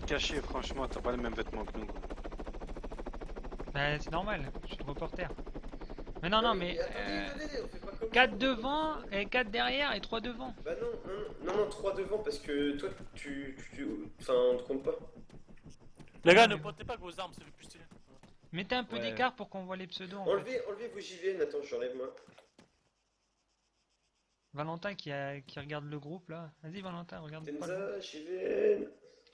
cacher, franchement, t'as pas les mêmes vêtements que nous. Quoi. Bah, c'est normal, je suis le reporter. Mais non, non, mais. Attendez, on fait pas comme 4 ça. devant, et 4 derrière, et 3 devant. Bah non, 3 devant parce que toi, enfin, on te compte pas. Les gars, ne pointez pas avec vos armes, ça fait plus stylé. Mettez un peu Ouais. d'écart pour qu'on voit les pseudos en fait. Enlevez vos JVN, attends, j'enlève moi. Valentin qui regarde le groupe là. Vas-y Valentin, regarde pas le groupe. Tenza, JVN.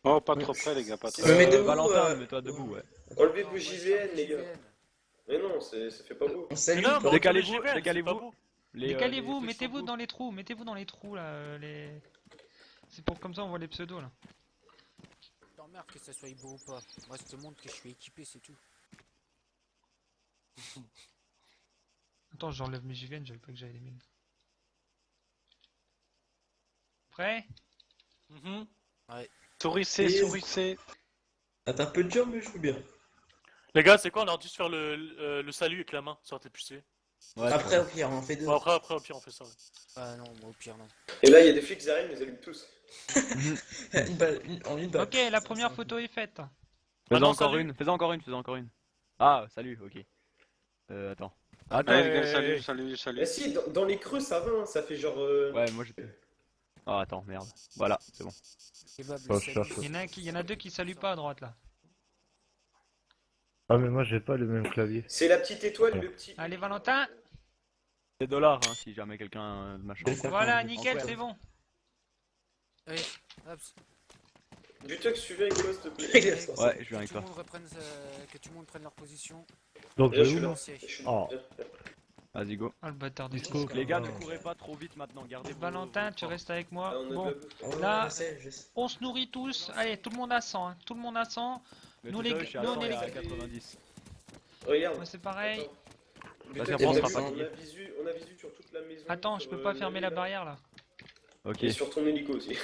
Oh, pas trop près, les gars, pas trop Me mets près. debout, Valentin, mets-toi debout, ouais. Enlevez vos JVN, les gars. Mais non, ça fait pas beau. On salue. Non, mais Décalez-vous, on tue les JVN, décalez-vous. c'est pas beau. Décalez-vous, les mettez-vous trucs dans les trous, mettez-vous dans les trous là. C'est pour comme ça on voit les pseudos là. T'emmerdes que ça soit beau ou pas. Moi, je te montre que je suis équipé, c'est tout. Attends, j'enlève mes JVN, j'avais pas que j'avais les miennes. Prêt? Sourissez, sourissez. Ah, t'as un peu dur, mais je joue bien. Les gars, c'est quoi? On aurait dû se faire le salut avec la main, ça aurait été plus stylé. Ouais, Après, au pire, on en fait deux. Bon, après, au pire, on fait ça. Ouais. Ah non, moi au pire, non. Et là, il y a des flics qui arrivent, ils allument tous. Une balle, en une balle. Ok, la première photo est faite. Fais-en non, encore salut. une, fais-en encore une, fais-en encore une. Ah, salut, ok. Attends. Attends, Allez, les gars, salut, salut, salut. Mais si, dans les creux, ça va, hein, ça fait genre. Ouais, moi j'ai plus. Ah, attends, merde. Voilà, c'est bon. Kebab, Oh, le je salut. cherche. Il y en a deux qui saluent pas à droite là. Ah, mais moi j'ai pas le même clavier. C'est la petite étoile, le petit. Allez Valentin. C'est dollars, hein, si jamais quelqu'un machin. Voilà, nickel, c'est bon. Allez, hop. Dis-toi que suivez avec moi, s'il te plaît. Ouais, je viens avec toi. Que tout le monde prenne leur position. Donc, Là, je je où suis là. là Je suis Oh. là. Vas-y, go. Ah le bâtard du Disco. disque. Les gars, ne courez pas trop vite maintenant, gardez Valentin, tu restes avec moi. Ah, on a Bon, de la bouffe. Oh, Là- je sais, je sais. on se nourrit tous. Allez, tout le monde à 100, hein. Tout le monde à 100. Nous, les- je suis à nous, on 100 est et les à gars. 90. Regarde. Moi c'est pareil. Attends. Vas-y, Putain, après, on on sera a fatigué. on a visu sur toute la maison. Attends, je sur, peux pas fermer la là. barrière là. Ok. Et sur ton hélico aussi.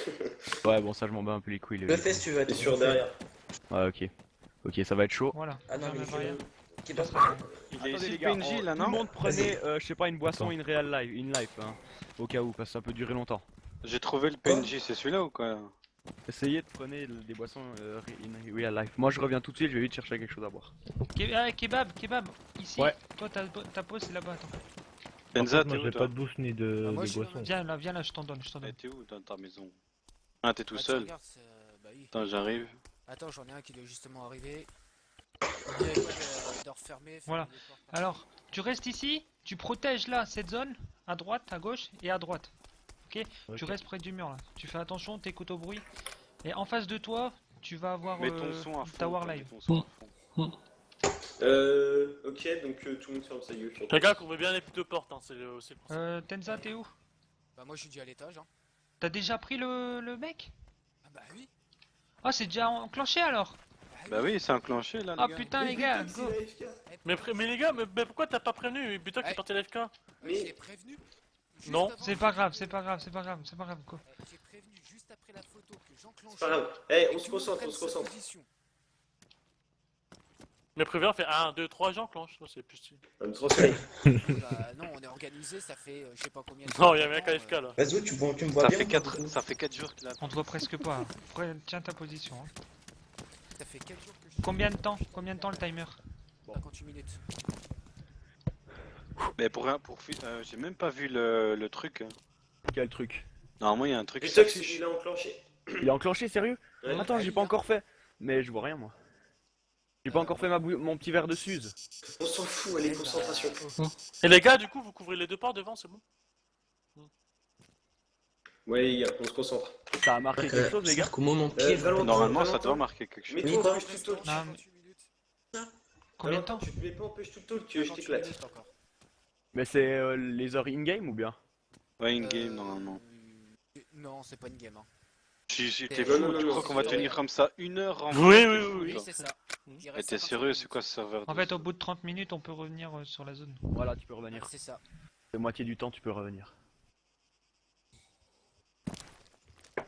Ouais, bon, ça, je m'en bats un peu les couilles. Le fais si tu veux. Et attends. sur derrière. Ouais, ok. Ok, ça va être chaud. Voilà. Ah non, Ferme mais la barrière. qui passe Il est Attendez, ici les le gars, PNJ là, tout le non? monde prenez, Vas-y. je sais pas, une boisson Attends. in real life, hein, au cas où, parce que ça peut durer longtemps. J'ai trouvé le PNJ, c'est celui-là ou quoi? Essayez de prendre des boissons in real life. Moi, je reviens tout de suite, je vais vite chercher quelque chose à boire. Kebab, ici. Ouais. Toi ta pause c'est là-bas. Attends. Benza, Moi t'es où j'ai toi? pas de bouffe ni de, Ah, moi, de je suis boisson. Viens là, je t'en donne. Eh, t'es où dans ta maison? Ah, t'es tout Ah, tu seul? regardes, bah oui. Attends, j'arrive. Attends, j'en ai un qui doit justement arriver. N'oubliez pas de refermer. fermer Voilà. les portes par Alors, tu restes ici, tu protèges là cette zone, à droite, à gauche et à droite. Ok. Tu Ok. restes près du mur là. Tu fais attention, t'écoutes au bruit. Et en face de toi, tu vas avoir Mets ton son à fond. Tower toi, Live. mets ton son à fond. Ok, donc tout le monde ferme sa gueule. Les gars, couvrez bien les deux portes, hein, c'est le principe. Tenza, t'es où? Bah, moi, je suis déjà à l'étage. Hein. T'as déjà pris le mec? Ah, bah oui. Ah, c'est déjà enclenché alors? Bah oui, c'est enclenché là, Ah les gars. putain les gars, go! Mais les gars, mais pourquoi t'as pas prévenu Butok qui Ouais. est parti à l'AFK? Mais je l'ai prévenu. Juste Non. avant- C'est pas grave, go. J'ai prévenu juste après la photo que j'enclenche. Pas grave. Eh, on se concentre, on se concentre. Mais préviens, fait 1, 2, 3 gens clenche, ça, c'est plus stylé. On me transfère. Bah non, on est organisé, ça fait je sais pas combien de temps. Non, il y a un mec à AFK là. Vas-y, tu me vois Ça bien. fait ou 4 pas ça fait 4 jours qu'il a. On te voit presque pas. Tiens ta position. Hein. Ça fait 4 jours que je. Combien de temps le timer? 58 minutes. Mais j'ai même pas vu le truc. Hein. Quel truc? Normalement, il y a un truc qui Putain, s'affiche. il a enclenché. Il est enclenché, sérieux? Ouais. Attends, j'ai pas encore fait. Mais je vois rien, moi. J'ai pas encore fait mon petit verre de Suze. On s'en fout, allez, concentration. Et les gars, du coup, vous couvrez les deux portes devant, c'est bon? Ouais, les gars, on se concentre. Ça a marqué quelque chose, les gars? Qu'au moment pire. Valentin, Normalement, ça Valentin, doit marquer quelque chose. mets-toi en quoi push tout talk. Non, mais- 58 minutes. Combien de temps? Tu te mets pas en push tout talk, je 58 t'éclate. minutes encore. Mais c'est les heures in-game ou bien? Ouais, in-game, normalement. Non, c'est pas une game. Hein. Si t'es Non, fou, non, tu non, crois qu'on va c'est- tenir comme ça 1 heure en Oui, vrai, oui, t'es fou, oui, Oui, toi. c'est ça. Il Mais reste t'es 55 sérieux, c'est minutes. quoi ce serveur En de- fait, au bout de 30 minutes, on peut revenir sur la zone. Voilà, tu peux revenir. Ouais, c'est ça. La moitié du temps, tu peux revenir.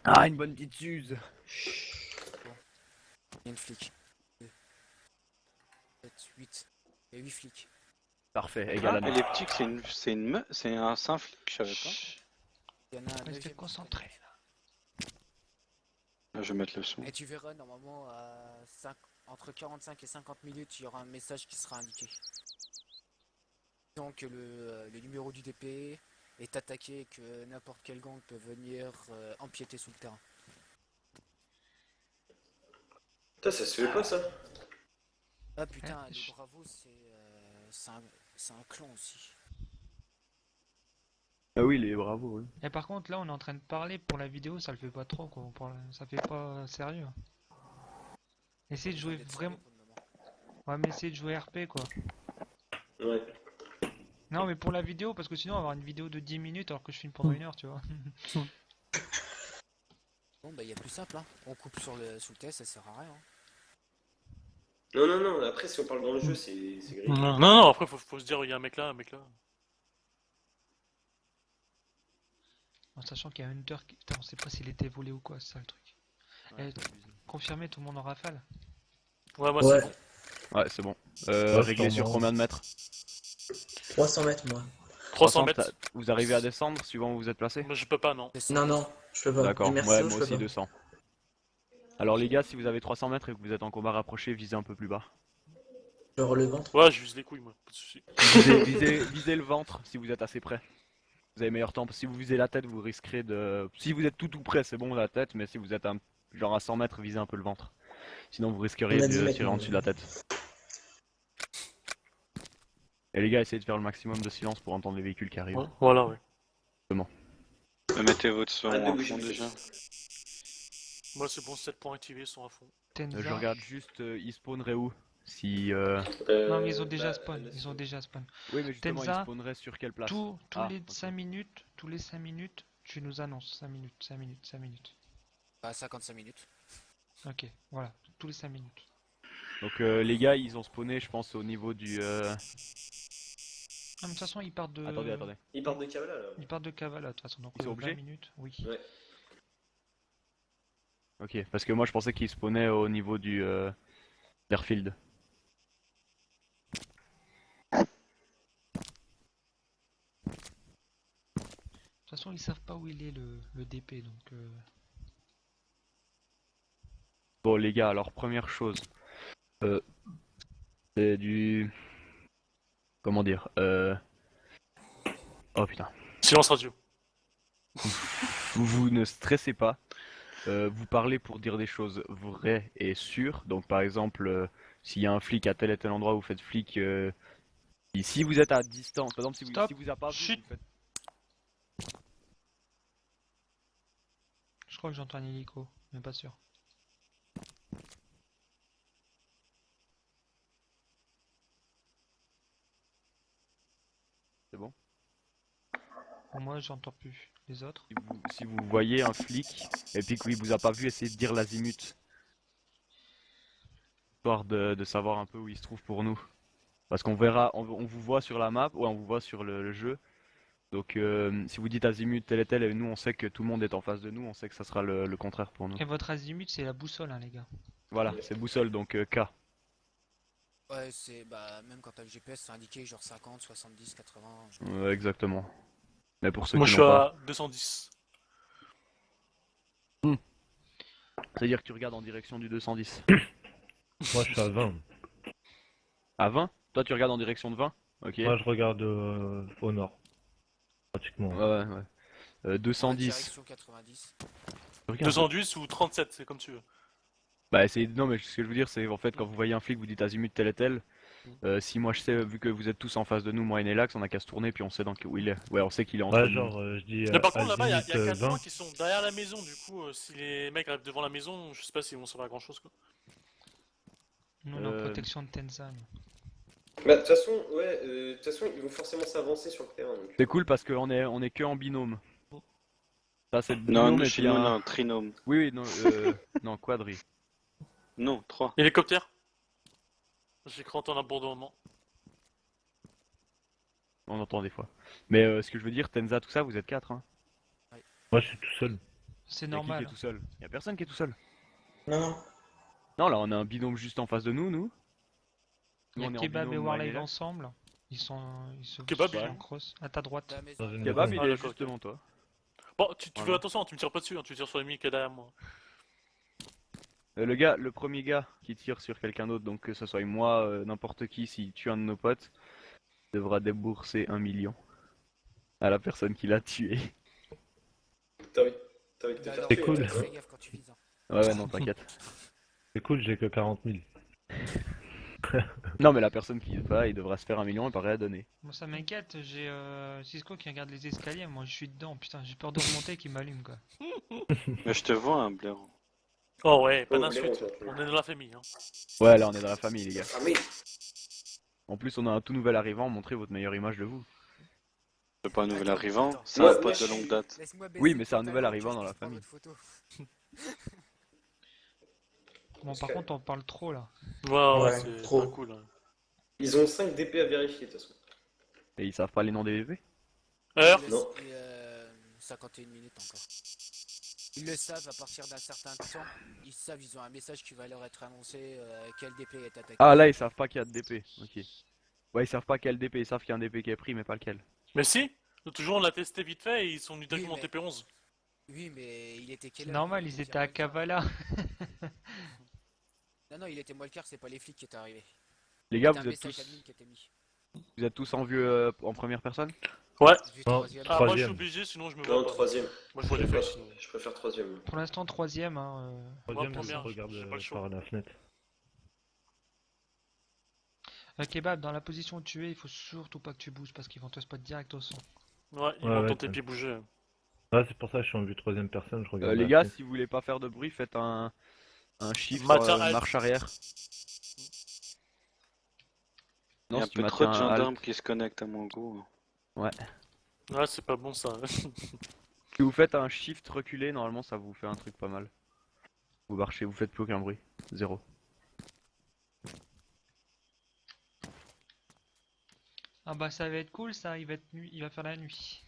Ah, une bonne petite Suze. Il y a une flic. 2, 7, 8. Il y a 8 flics. Parfait, égal à Ah, et 9. les petits, c'est un flic, je savais pas. Il y en a un Restez deuxième. concentrés. Là, je vais mettre le son. Et tu verras normalement entre 45 et 50 minutes, il y aura un message qui sera indiqué. Donc le numéro du DP est attaqué et que n'importe quel gang peut venir empiéter sous le terrain. Putain, ça se fait pas ça. Ah putain, Ouais, les Bravos c'est un clan aussi. Ah oui, les bravos, oui. Et par contre, là, on est en train de parler pour la vidéo, ça le fait pas trop, quoi. Ça fait pas sérieux. Essayez de jouer D'être vraiment. sérieux pour le moment. Ouais, mais essayez de jouer RP, quoi. Ouais. Non, mais pour la vidéo, parce que sinon, on va avoir une vidéo de 10 minutes alors que je filme pendant 1 heure, tu vois. Bon bah il y a plus simple hein. On coupe sur le test, ça sert à rien. Hein. Non, non, non, après, si on parle dans le jeu, c'est gris. Non, non, après faut se dire, il y a un mec là, un mec là. En sachant qu'il y a un Hunter qui. Putain, on sait pas s'il était volé ou quoi, c'est ça le truc. Ouais, Eh, confirmé, tout le monde en rafale. Ouais, moi Ouais. c'est bon. Ouais, c'est bon. Ouais, Réglé sur sûrement. combien de mètres? 300 mètres, moi. 300 mètres. Vous arrivez à descendre suivant où vous êtes placé? Moi je peux pas, non. Non, non, je peux pas. D'accord, Et merci, ouais, je moi peux aussi pas. 200. Alors les gars, si vous avez 300 mètres et que vous êtes en combat rapproché, visez un peu plus bas. Genre le ventre. Ouais, je vise les couilles, moi, pas de soucis. Visez le ventre si vous êtes assez près. Vous avez meilleur temps. Si vous visez la tête, vous risquerez de... Si vous êtes tout près, c'est bon la tête, mais si vous êtes genre à 100 mètres, visez un peu le ventre. Sinon vous risqueriez On a 10 de mètres, tirer en nous. dessus de la tête. Et les gars, essayez de faire le maximum de silence pour entendre les véhicules qui arrivent. Ouais, voilà, ouais. Mettez votre son Arrête de à bouger, fond bouger. déjà. Moi c'est bon, 7 points activés, ils sont à fond. Tenza. Je regarde juste, ils spawneraient où? Si... Non, mais ils ont déjà Bah, spawn. là, Ils ont déjà spawn. Oui, mais justement, Tenza, ils spawneraient sur quelle place? Tous Ah, les ok. 5 minutes, tu nous annonces 5 minutes, 5 minutes, 5 minutes. Bah 55 minutes. Ok, voilà, tous les 5 minutes. Donc les gars, ils ont spawné, je pense, au niveau du... Ah, mais de toute façon, ils partent de. Attendez. Ils partent de Kavala là. Ils partent de Kavala, de toute façon, donc Ils sont 20 obligés minutes, oui. Ouais. Ok, parce que moi je pensais qu'ils spawnaient au niveau du... d'Airfield. De toute façon, ils savent pas où il est le DP, donc. Bon les gars, alors première chose, c'est du... Comment dire Oh putain. Silence radio. Vous ne stressez pas, vous parlez pour dire des choses vraies et sûres. Donc par exemple, s'il y a un flic à tel et tel endroit, vous faites flic. Si vous êtes à distance, par exemple Stop. si vous a pas vu, Chut. vous faites... Je crois que j'entends un hélico, mais pas sûr. C'est bon? Pour moi, j'entends plus les autres. Si vous voyez un flic et puis qu'il vous a pas vu, essayez de dire l'azimut. Histoire de savoir un peu où il se trouve pour nous. Parce qu'on verra, on vous voit sur la map, ouais on vous voit sur le jeu. Donc si vous dites azimut tel et tel, et nous on sait que tout le monde est en face de nous, on sait que ça sera le contraire pour nous. Et votre azimut, c'est la boussole, hein, les gars. Voilà, c'est boussole, donc K. Ouais c'est bah même quand t'as le GPS c'est indiqué genre 50, 70, 80. Exactement. Mais pour ceux Moi qui je suis n'ont pas, à 210. c'est-à-dire que tu regardes en direction du 210. Moi, je suis à 20. À 20? Toi tu regardes en direction de 20? Ok. Moi, je regarde au nord. Pratiquement. Ouais. 210. Direction 90. Regarde. 210 ou 37, c'est comme tu veux. Bah non mais ce que je veux dire c'est en fait quand vous voyez un flic vous dites azimut tel et tel. Si moi je sais vu que vous êtes tous en face de nous, moi et Nelax, on a qu'à se tourner puis on sait où il est. Ouais on sait qu'il est entre Ouais, nous. genre, je dis Mais par contre là-bas, il y a azimut, 4 20. points qui sont derrière la maison, du coup, si les mecs arrivent devant la maison, je sais pas s'ils vont servir à grand chose quoi. Nous, on est en Euh, protection de Tenza. nous. Bah, de toute façon, ouais, de toute façon, ils vont forcément s'avancer sur le terrain. Donc. C'est cool parce qu'on est que en binôme. Ça c'est le Non, binôme nous, et chez puis nous, on un... a un trinôme. Oui non non quadri. Non, 3. Hélicoptère. J'ai cru entendre un bourdonnement. On entend des fois. Mais ce que je veux dire, Tenza tout ça, vous êtes 4 hein. Moi, je suis tout seul. C'est Y a qui normal. est tout seul? Y a personne qui est tout seul. Non, non. Non là on a un binôme juste en face de nous. Il y a on est en Kebab et binôme, moi Warlive Nelax. ensemble. Ils se Kebab, sont il est en où cross. À ta droite. La maison. Dans une Kebab maison. il Ah, est d'accord, juste devant toi. Bon, tu fais Voilà. attention, tu me tires pas dessus, hein, tu tires sur l'ennemi qui est derrière moi. Le premier gars qui tire sur quelqu'un d'autre, donc que ce soit moi, n'importe qui, s'il tue un de nos potes, devra débourser 1 million à la personne qui l'a tué. T'as envie de te Bah faire alors, C'est tuer, cool. hein. fais gaffe quand tu vises. Hein. Ouais, non, t'inquiète. C'est cool, j'ai que 40 000. Non, mais la personne qui va, il devra se faire 1 million et pareil à donner. Moi ça m'inquiète, j'ai Cisco qui regarde les escaliers, moi je suis dedans, putain, j'ai peur de remonter et qu'il m'allume quoi. Mais je te vois, un blaireau. Oh ouais, pas Oh, d'insuite. Léon, toi, On est dans la famille. Hein. Ouais, là, on est dans la famille, les gars. Ah oui. En plus, on a un tout nouvel arrivant, montrez votre meilleure image de vous. C'est pas un nouvel Attends, arrivant, attends. c'est Moi- un moi, pote je de suis- longue date. Laisse-moi Oui, baiser mais le c'est un nouvel pantalon, arrivant que dans je la puisse prendre famille. votre photo. Bon par contre on parle trop là. Ouais, Ouais, c'est trop. pas cool. Hein. Ils ont 5 DP à vérifier, de toute façon. Et ils savent pas les noms des bébés. Heure Il Non. laisse- et, 51 minutes encore. Ils le savent à partir d'un certain temps. Ils savent, ils ont un message qui va leur être annoncé quel DP est attaqué. Ah, là, ils savent pas qu'il y a de DP. Ok. Ouais, ils savent pas quel DP, ils savent qu'il y a un DP qui est pris, mais pas lequel. Mais si, toujours on l'a testé vite fait et ils sont venus Oui, directement mais- TP11. Oui, mais il était quelle C'est heure normal, Il ils était étaient à Molcar. Kavala. Non, non, il était Molcar, c'est pas les flics qui étaient arrivés. Les gars, C'était un vous êtes message tous, admin qui était mis. vous êtes tous en vue en première personne? Ouais. Vu Non, troisième. Ah, moi je suis Troisième. obligé, sinon je me vois Non, pas. troisième. Moi je vois les flèches. sinon. Je préfère troisième. Pour l'instant troisième hein. Troisième, Moi, je première, regarde j'ai pas le choix. par la fenêtre. Kebab, dans la position où tu es, il faut surtout pas que tu bouges parce qu'ils vont te spot direct au son. Ouais, ils Ouais, vont ouais, tenter t'as- pieds bouger. Ouais, c'est pour ça que je suis en vue troisième personne, je regarde Les la gars, fenêtre. si vous voulez pas faire de bruit, faites un shift Maintiens alt. marche arrière. Il y a Non, un si tu peu trop de maintiens gendarmes alt. qui se connectent à mon goût. Ouais. Ouais, c'est pas bon ça. Si vous faites un shift reculé, normalement ça vous fait un truc pas mal. Vous marchez, vous faites plus aucun bruit. Zéro. Ah bah ça va être cool ça, il va être nuit, il va faire la nuit.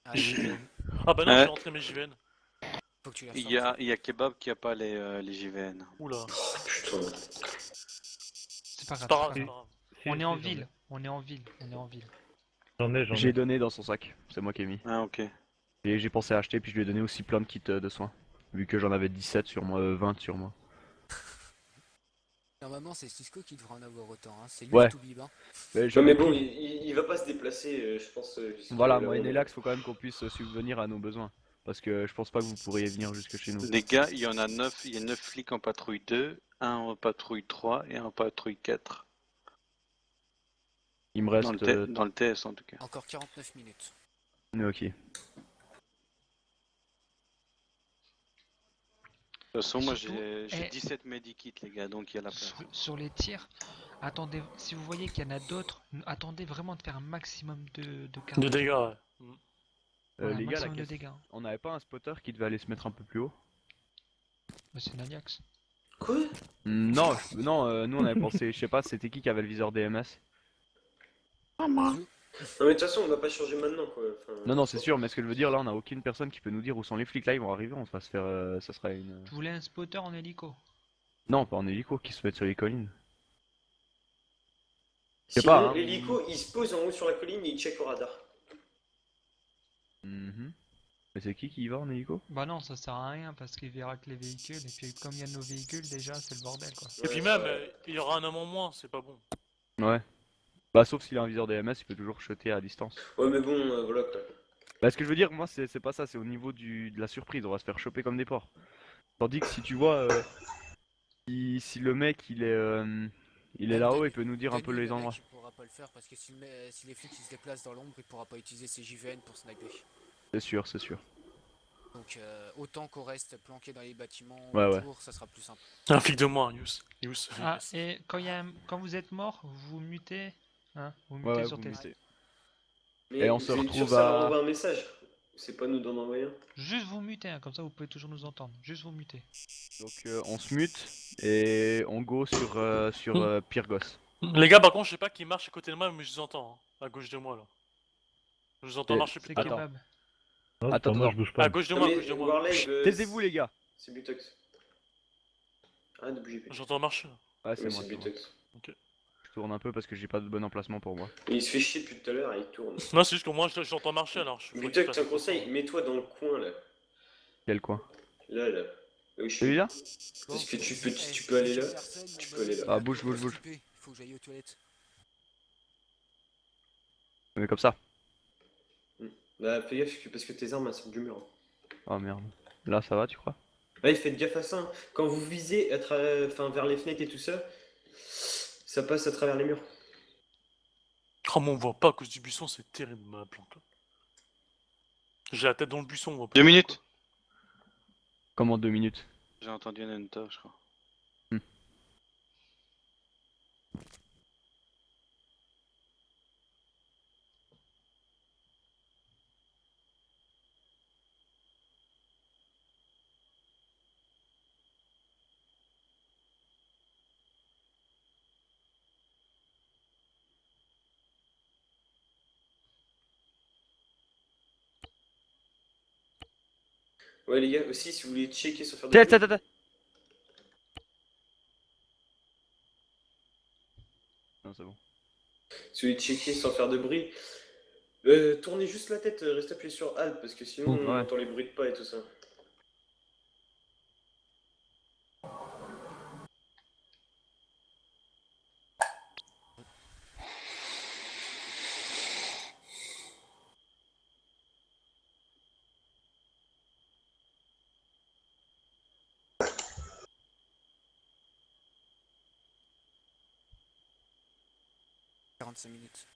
Ah, Ah bah non, Ouais. j'ai rentré mes JVN. faut que tu les Il y a Kebab qui a pas les JVN. Oula. Putain. C'est pas grave. C'est pas grave, c'est pas c'est grave. pas grave. Si, On est si, en j'en ai. ville, on est en ville, on est en ville. J'en J'ai ai. donné dans son sac, c'est moi qui ai mis. Ah ok. Et j'ai pensé à acheter, puis je lui ai donné aussi plein de kits de soins. Vu que j'en avais 17 sur moi, 20 sur moi. Normalement, c'est Cisco qui devrait en avoir autant. Hein. C'est lui Ouais. le tout bib. Hein. J'en Non, ai mais bon, pris. il va pas se déplacer, je pense. jusqu'à Voilà, là moi où et on est. Nelax, faut quand même qu'on puisse subvenir à nos besoins. Parce que je pense pas que vous pourriez venir jusque chez nous. Les gars, il y en a 9, il y a 9 flics en patrouille 2, un en patrouille 3 et un en patrouille 4. Il me reste... Dans le TS en tout cas. Encore 49 minutes. Ok. De toute façon, moi Surtout, j'ai eh, 17 medikits les gars, donc il y a la place. sur les tirs, attendez, si vous voyez qu'il y en a d'autres, attendez vraiment de faire un maximum de cartes. De dégâts, ouais. Voilà, Les gars, la maximum de question- dégâts. on n'avait pas un spotter qui devait aller se mettre un peu plus haut? Bah, c'est Naniax. Quoi? Non, nous on avait pensé, je sais pas, c'était qui avait le viseur DMS? Non, mais de toute façon, on va pas changer maintenant, quoi. Enfin, Non, c'est sûr, mais ce que je veux dire, là on a aucune personne qui peut nous dire où sont les flics. Là ils vont arriver, on va se faire. Ça sera une. Tu voulais un spotter en hélico? Non, pas en hélico, qui se mettent sur les collines. Sinon, sais pas, hein. l'hélico, il se pose en haut sur la colline et il check au radar. Mhm. Mais c'est qui y va en hélico? Bah non, ça sert à rien parce qu'il verra que les véhicules, et puis comme il y a nos véhicules déjà, c'est le bordel quoi. Et puis même, il y aura un homme en moins, c'est pas bon. Ouais. Bah, sauf s'il a un viseur DMS, il peut toujours shotter à distance. Ouais, mais bon, voilà quoi. Bah, ce que je veux dire, moi, c'est pas ça, c'est au niveau de la surprise, on va se faire choper comme des porcs. Tandis que si tu vois, si le mec il est là-haut, il peut nous dire un peu les endroits. Il pourra pas le faire parce que si les flics ils se déplacent dans l'ombre, il pourra pas utiliser ses JVN pour sniper. C'est sûr, c'est sûr. Donc autant qu'on reste planqué dans les bâtiments Ouais, autour, ça sera plus simple. Un flic de moins, Yous. Ah, et quand vous êtes mort, vous mutez, hein, vous mutez Ouais, sur vous TS. mutez. Mais Et on se vous êtes retrouve sûr, ça à- leur envoie un message. C'est pas nous d'en envoyer un. Juste vous mutez, hein, comme ça vous pouvez toujours nous entendre. Juste vous mutez. Donc on se mute et on go sur Pyrgos. Les gars, par contre, je sais pas qui marche à côté de moi, mais je vous entends, hein, à gauche de moi là. Je vous entends Et marcher C'est plus tard. Attends. kebab. Non, Attends, pour moi, attends. je bouge pas. À gauche de Non, moi, à mais gauche de moi. Warleg, Taisez-vous les gars. c'est Butox. Arrête de bouger. J'entends marcher. Ouais, c'est Oui, moi. c'est c'est moi. Butox. Je tourne un peu parce que j'ai pas de bon emplacement pour moi. Et il se fait chier depuis tout à l'heure et il tourne. Non, c'est juste que moi, j'entends marcher alors. Butox, un conseil, mets-toi dans le coin là. Quel coin? Là, là. Oui, je Celui-là? Parce que tu peux aller là. Tu peux aller là. Ah, bouge, bouge, bouge. Faut que j'aille aux toilettes. Mais comme ça. Bah, fais gaffe parce que tes armes elles sortent du mur. Oh merde. Là, ça va, tu crois? Ouais, faites gaffe à ça, hein. Quand vous visez enfin, vers les fenêtres et tout ça, ça passe à travers les murs. Oh, mais on voit pas à cause du buisson, c'est terrible ma planque là. J'ai la tête dans le buisson, on voit pas. 2 minutes. Comment 2 minutes? J'ai entendu un enter, je crois. Ouais, les gars, aussi, si vous voulez checker sans faire de Tiens, bruit, tiens, tiens. Non, c'est bon. si vous voulez checker sans faire de bruit, tournez juste la tête, restez appuyé sur Alt, parce que sinon on Ouais. entend les bruits de pas et tout ça. « 45 minutes.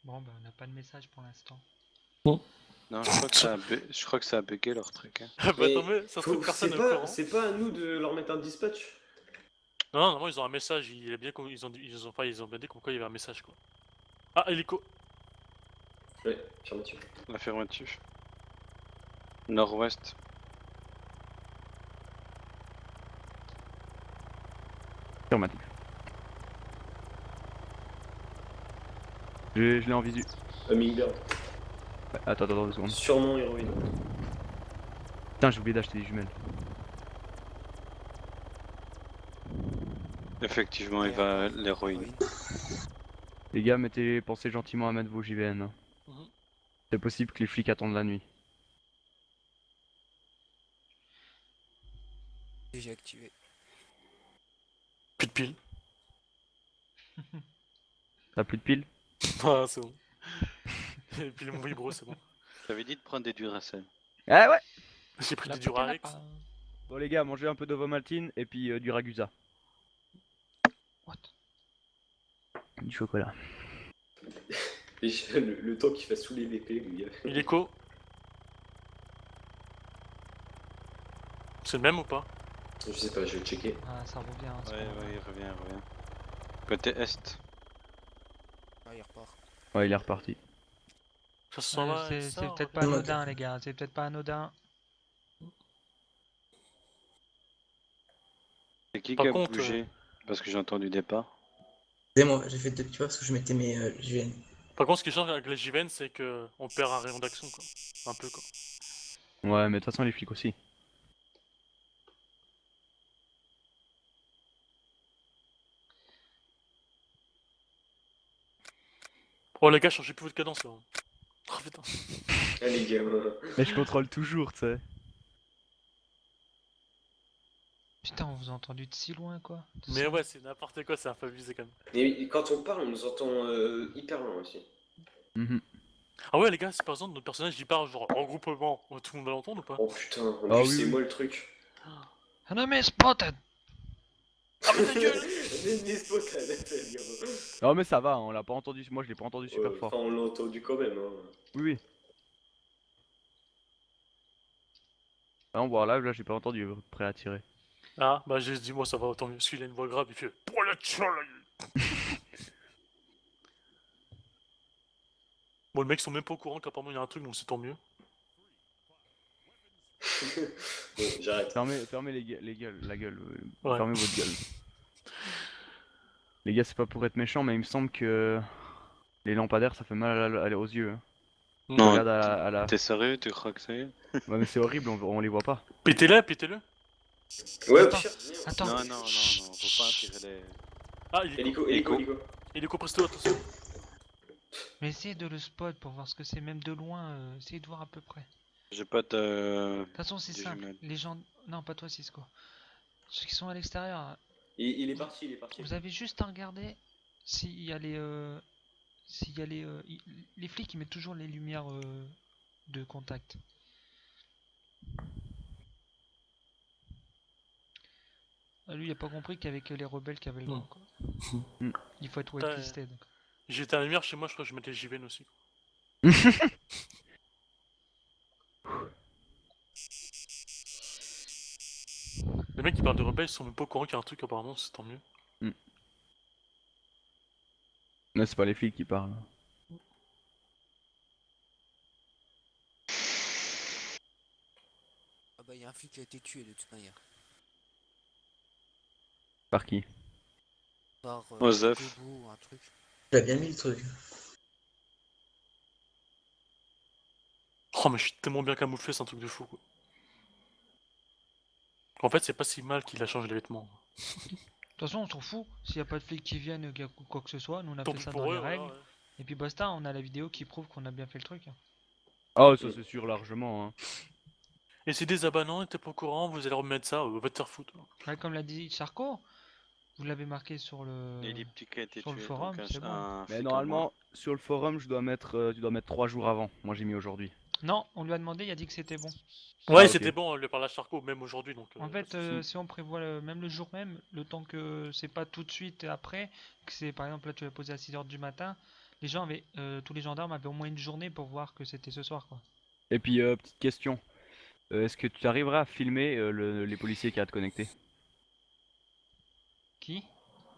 Bon, bah, on n'a pas de message pour l'instant. Non, je crois que ça a bugué leur truc. Hein. Bah Mais tant mieux, ça se trouve personne est au courant. C'est pas à nous de leur mettre un dispatch. Non, non, ils ont un message, ils ont bien dit comme quoi il y avait un message quoi. Ah, hélico. Ouais, affirmatif. Affirmatif. Nord-ouest. Affirmatif. Je l'ai en visu. Hummingbird. Ouais, attends 2 secondes. Sûrement héroïne. Putain, j'ai oublié d'acheter des jumelles. Effectivement, il va l'héroïne. Les gars, pensez gentiment à mettre vos JVN. Hein. Mhm. C'est possible que les flics attendent la nuit. Et j'ai activé. Plus de piles. T'as plus de piles? Ah, c'est bon. Et puis mon vibro, c'est bon. J'avais dit de prendre des Duracell. Ah ouais. J'ai pris La des Durarex. lapin. Bon les gars, mangez un peu d'Ovomaltine et puis du Ragusa. What? Du chocolat. Et le temps qu'il fasse saouler l'épée, les gars. Hélico. C'est le même ou pas? Je sais pas, je vais checker. Ah, ça revient. hein, c'est Ouais, pas grave. ouais, il revient. Côté est. Ah, il repart. Ouais, il est reparti. Ça se sent là, C'est ça, peut-être pas regarde. anodin, les gars. C'est peut-être pas anodin. C'est qui Par a contre, bougé? Parce que j'ai entendu des pas. C'est moi, j'ai fait 2 petits pas parce que je mettais mes JVN. Par contre, ce qui change avec les JVN, c'est que on perd un rayon d'action quoi. Un peu quoi. Ouais, mais de toute façon les flics aussi. Oh les gars, changez plus votre cadence là. Oh putain. Ah, les gars. Mais je contrôle toujours, tu sais. Putain, on vous a entendu de si loin, quoi. De Mais ça. ouais, c'est n'importe quoi, c'est un peu abusé quand même. Mais quand on parle, on nous entend hyper loin aussi. Mhm. Ah ouais les gars, si par exemple notre personnage il part genre en regroupement, tout le monde va l'entendre ou pas? Oh putain, en Ah plus oui, c'est oui. moi le truc. Enemy spotted! Ah mais ta gueule! N'hésitez pas qu'à la faire, gars. Non mais ça va, on l'a pas entendu, moi je l'ai pas entendu super fort. Enfin, on l'a entendu quand même. Hein. Oui oui. Ah, on voit en live là, j'ai pas entendu, prêt à tirer. Ah bah j'ai dit moi ça va autant mieux, parce qu'il a une voix grave, il fait pour le tien là. Bon, les mecs sont même pas au courant qu'apparemment il y a un truc, donc c'est tant mieux. Bon, j'arrête. Fermez la gueule. Ouais. Fermez votre gueule. Les gars, c'est pas pour être méchant, mais il me semble que les lampadaires ça fait mal aux yeux. Hein. Non, Regarde à la... T'es sérieux? Tu crois que c'est? Ouais mais c'est horrible, on les voit pas. Pétez-le, pétez-le. Ouais, au Attends. pire. Attends. Non, faut pas attirer les... Ah, il est Hélico. hélico presto, attention. Mais essayez de le spot pour voir ce que c'est, même de loin. Essayez de voir à peu près. J'ai pas de... De toute façon, c'est des simple. jumelles. Les gens. Non, pas toi, Cisco. Ceux qui sont à l'extérieur, Il est parti, il est parti. vous avez juste à regarder s'il y a les. S'il y a les. Les flics, ils mettent toujours les lumières de contact. Ah, lui, il a pas compris qu'avec les rebelles qui avaient le droit, quoi. Mm. Il faut être Putain, whitelisté. Donc. J'étais à la lumière chez moi, je crois que je mettais les JVN aussi. Les mecs qui parlent de rebelles, ils sont même pas au courant qu'il y a un truc, apparemment, c'est tant mieux. Là, c'est pas les flics qui parlent. Ah bah, il y a un flic qui a été tué de toute manière. Par qui? Par Osef. Gobo ou un truc. Il a bien mis le truc. Oh, mais je suis tellement bien camouflé, c'est un truc de fou, quoi. En fait, c'est pas si mal qu'il a changé les vêtements. De toute façon, on s'en fout. S'il n'y a pas de flics qui viennent, quoi que ce soit, nous on a Tant fait pis ça pour dans eux, les voilà, règles. ouais. Et puis basta, on a la vidéo qui prouve qu'on a bien fait le truc. Ah, ça c'est sûr, largement. Hein. Et c'est des abannants, t'es pas au courant, vous allez remettre ça, va te faire foutre. Ouais, comme l'a dit Charcot, vous l'avez marqué sur Elliptique a été sur le tué, forum, donc c'est bon. un Mais flic en normalement, moins. sur le forum, tu dois mettre 3 jours avant. Moi, j'ai mis aujourd'hui. Non, on lui a demandé, il a dit que c'était bon. Ouais, Ah, ok. c'était bon, le par la Charcot, même aujourd'hui, donc... En fait, si. si on prévoit même le jour même, le temps que c'est pas tout de suite et après, que c'est par exemple là tu l'as posé à 6h du matin, les gens avaient, tous les gendarmes avaient au moins une journée pour voir que c'était ce soir quoi. Et puis, petite question. Est-ce que tu arriveras à filmer les policiers qui a te connecter? Qui?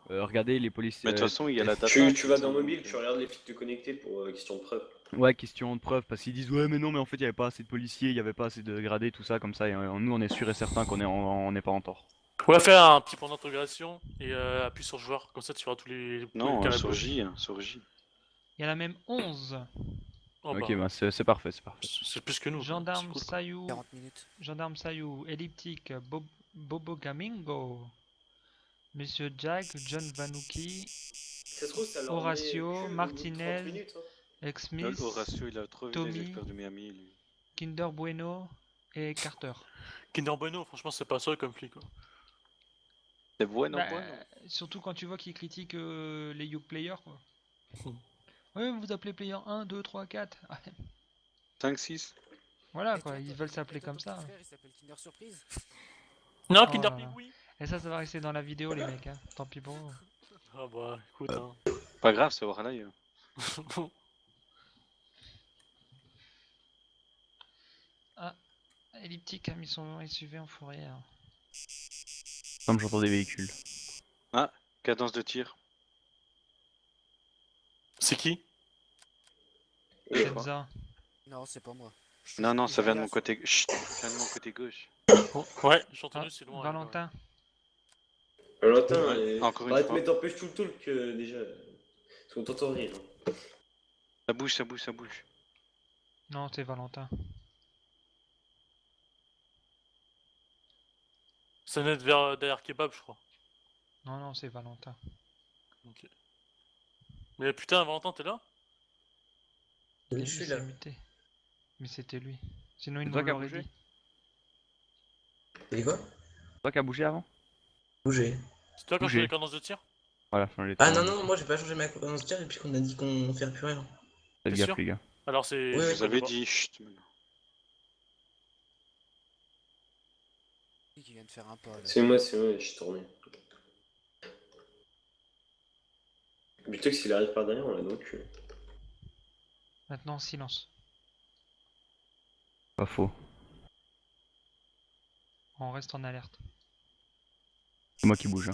Regardez les policiers. Mais de toute façon, il y a la data. Tu vas qui dans sont- mobile, tu regardes les flics te connecter pour question de preuve. Ouais, question de preuve, parce qu'ils disent ouais, mais non, mais en fait, il y avait pas assez de policiers, il y avait pas assez de gradés, tout ça, comme ça, et nous, on est sûr et certain on n'est pas en tort. On va faire un petit point d'interrogation et appuie sur joueur, comme ça tu verras tous les Non, carrés sur bleus. J, hein, sur J. Il y en a même 11. Oh, Ok, bah, bah c'est parfait, c'est parfait. c'est plus que nous. quoi. Gendarme C'est cool, quoi. Sayou, 40 minutes. gendarme Sayou, elliptique, Bobo Gamingo, Monsieur Jack, John Vanucci, Ça se trouve, ça leur Horacio, met que au bout de 30 Martinez, minutes. Hein. Ex-Smith, Horatio, il a trop vu les Tommy, experts de Miami, lui. Kinder Bueno et Carter. Kinder Bueno, franchement, c'est pas seul comme flic. Quoi. C'est bueno, Bah, bueno. surtout quand tu vois qu'ils critiquent les Young Players quoi. Hmm. Ouais, vous appelez player 1, 2, 3, 4. 5, 6. Voilà Et quoi, toi, ils ton- veulent et s'appeler toi, comme ton ça. petit frère, il s'appelle Kinder Surprise. Non, Oh Kinder là Pig, là. oui. Et ça va rester dans la vidéo les mecs, hein. Tant pis pour vous. Ah bah, écoute, hein. Pas grave, c'est Warley. Ah, elliptique a mis son SUV en fourrière. Comme j'entends des véhicules. Ah, cadence de tir. C'est qui? Je crois. Kenza. Non, c'est pas moi. Non, non, Je ça vient de mon regarde côté. Chut, ça vient de mon côté gauche. Oh, ouais, j'ai entendu, Ah, c'est loin. Valentin. Valentin, Ouais, encore une arrête de fois. mettre en push tout le talk déjà. Parce qu'on t'entend rire. Hein. Ça bouge, ça bouge, ça bouge. Non, c'est Valentin. Ça naît vers derrière Kebab, je crois. Non, non, c'est Valentin. Ok. Mais putain, Valentin, t'es là? Oui, Il je suis s'est là. muté. Mais c'était lui. Sinon, il C'est nous toi qui a l'aurait bougé dit. T'as dit quoi? C'est toi qui a bougé avant? Bouger. C'est toi quand je Bougez. fais les cadences de tir? Voilà, changer Ah non, non, moi j'ai pas changé ma cohérence de tir depuis qu'on a dit qu'on fait plus rien. Faites T'es gaffe, sûr les gars. Alors c'est... Oui, Je oui. vous avais dit, chut. maintenant. qui vient de faire un pas. Là. C'est moi, je suis tourné. Butex, s'il arrive par derrière, on l'a dans le cul. Maintenant, silence. Pas faux. On reste en alerte. C'est moi qui bouge. Hein.